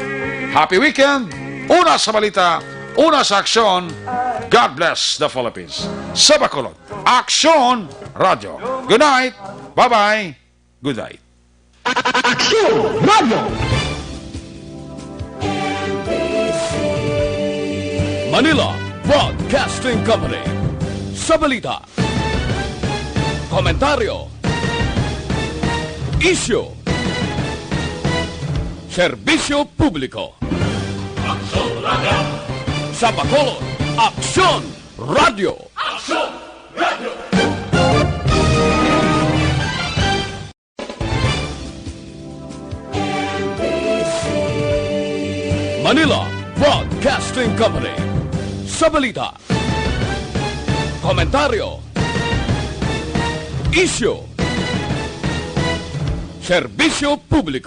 Happy weekend! Una sa balita, una sa aksyon. God bless the Philippines. Sa Bacolod, Action Radio. Good night. Bye-bye. Good night. Action Radio! Manila Broadcasting Company. Sa balita, komentaryo, issue, serbisyo publiko. Sa Bacolod, Action Radio. Manila Broadcasting Company. Sa balita, komentaryo, issue, serbisyo publiko.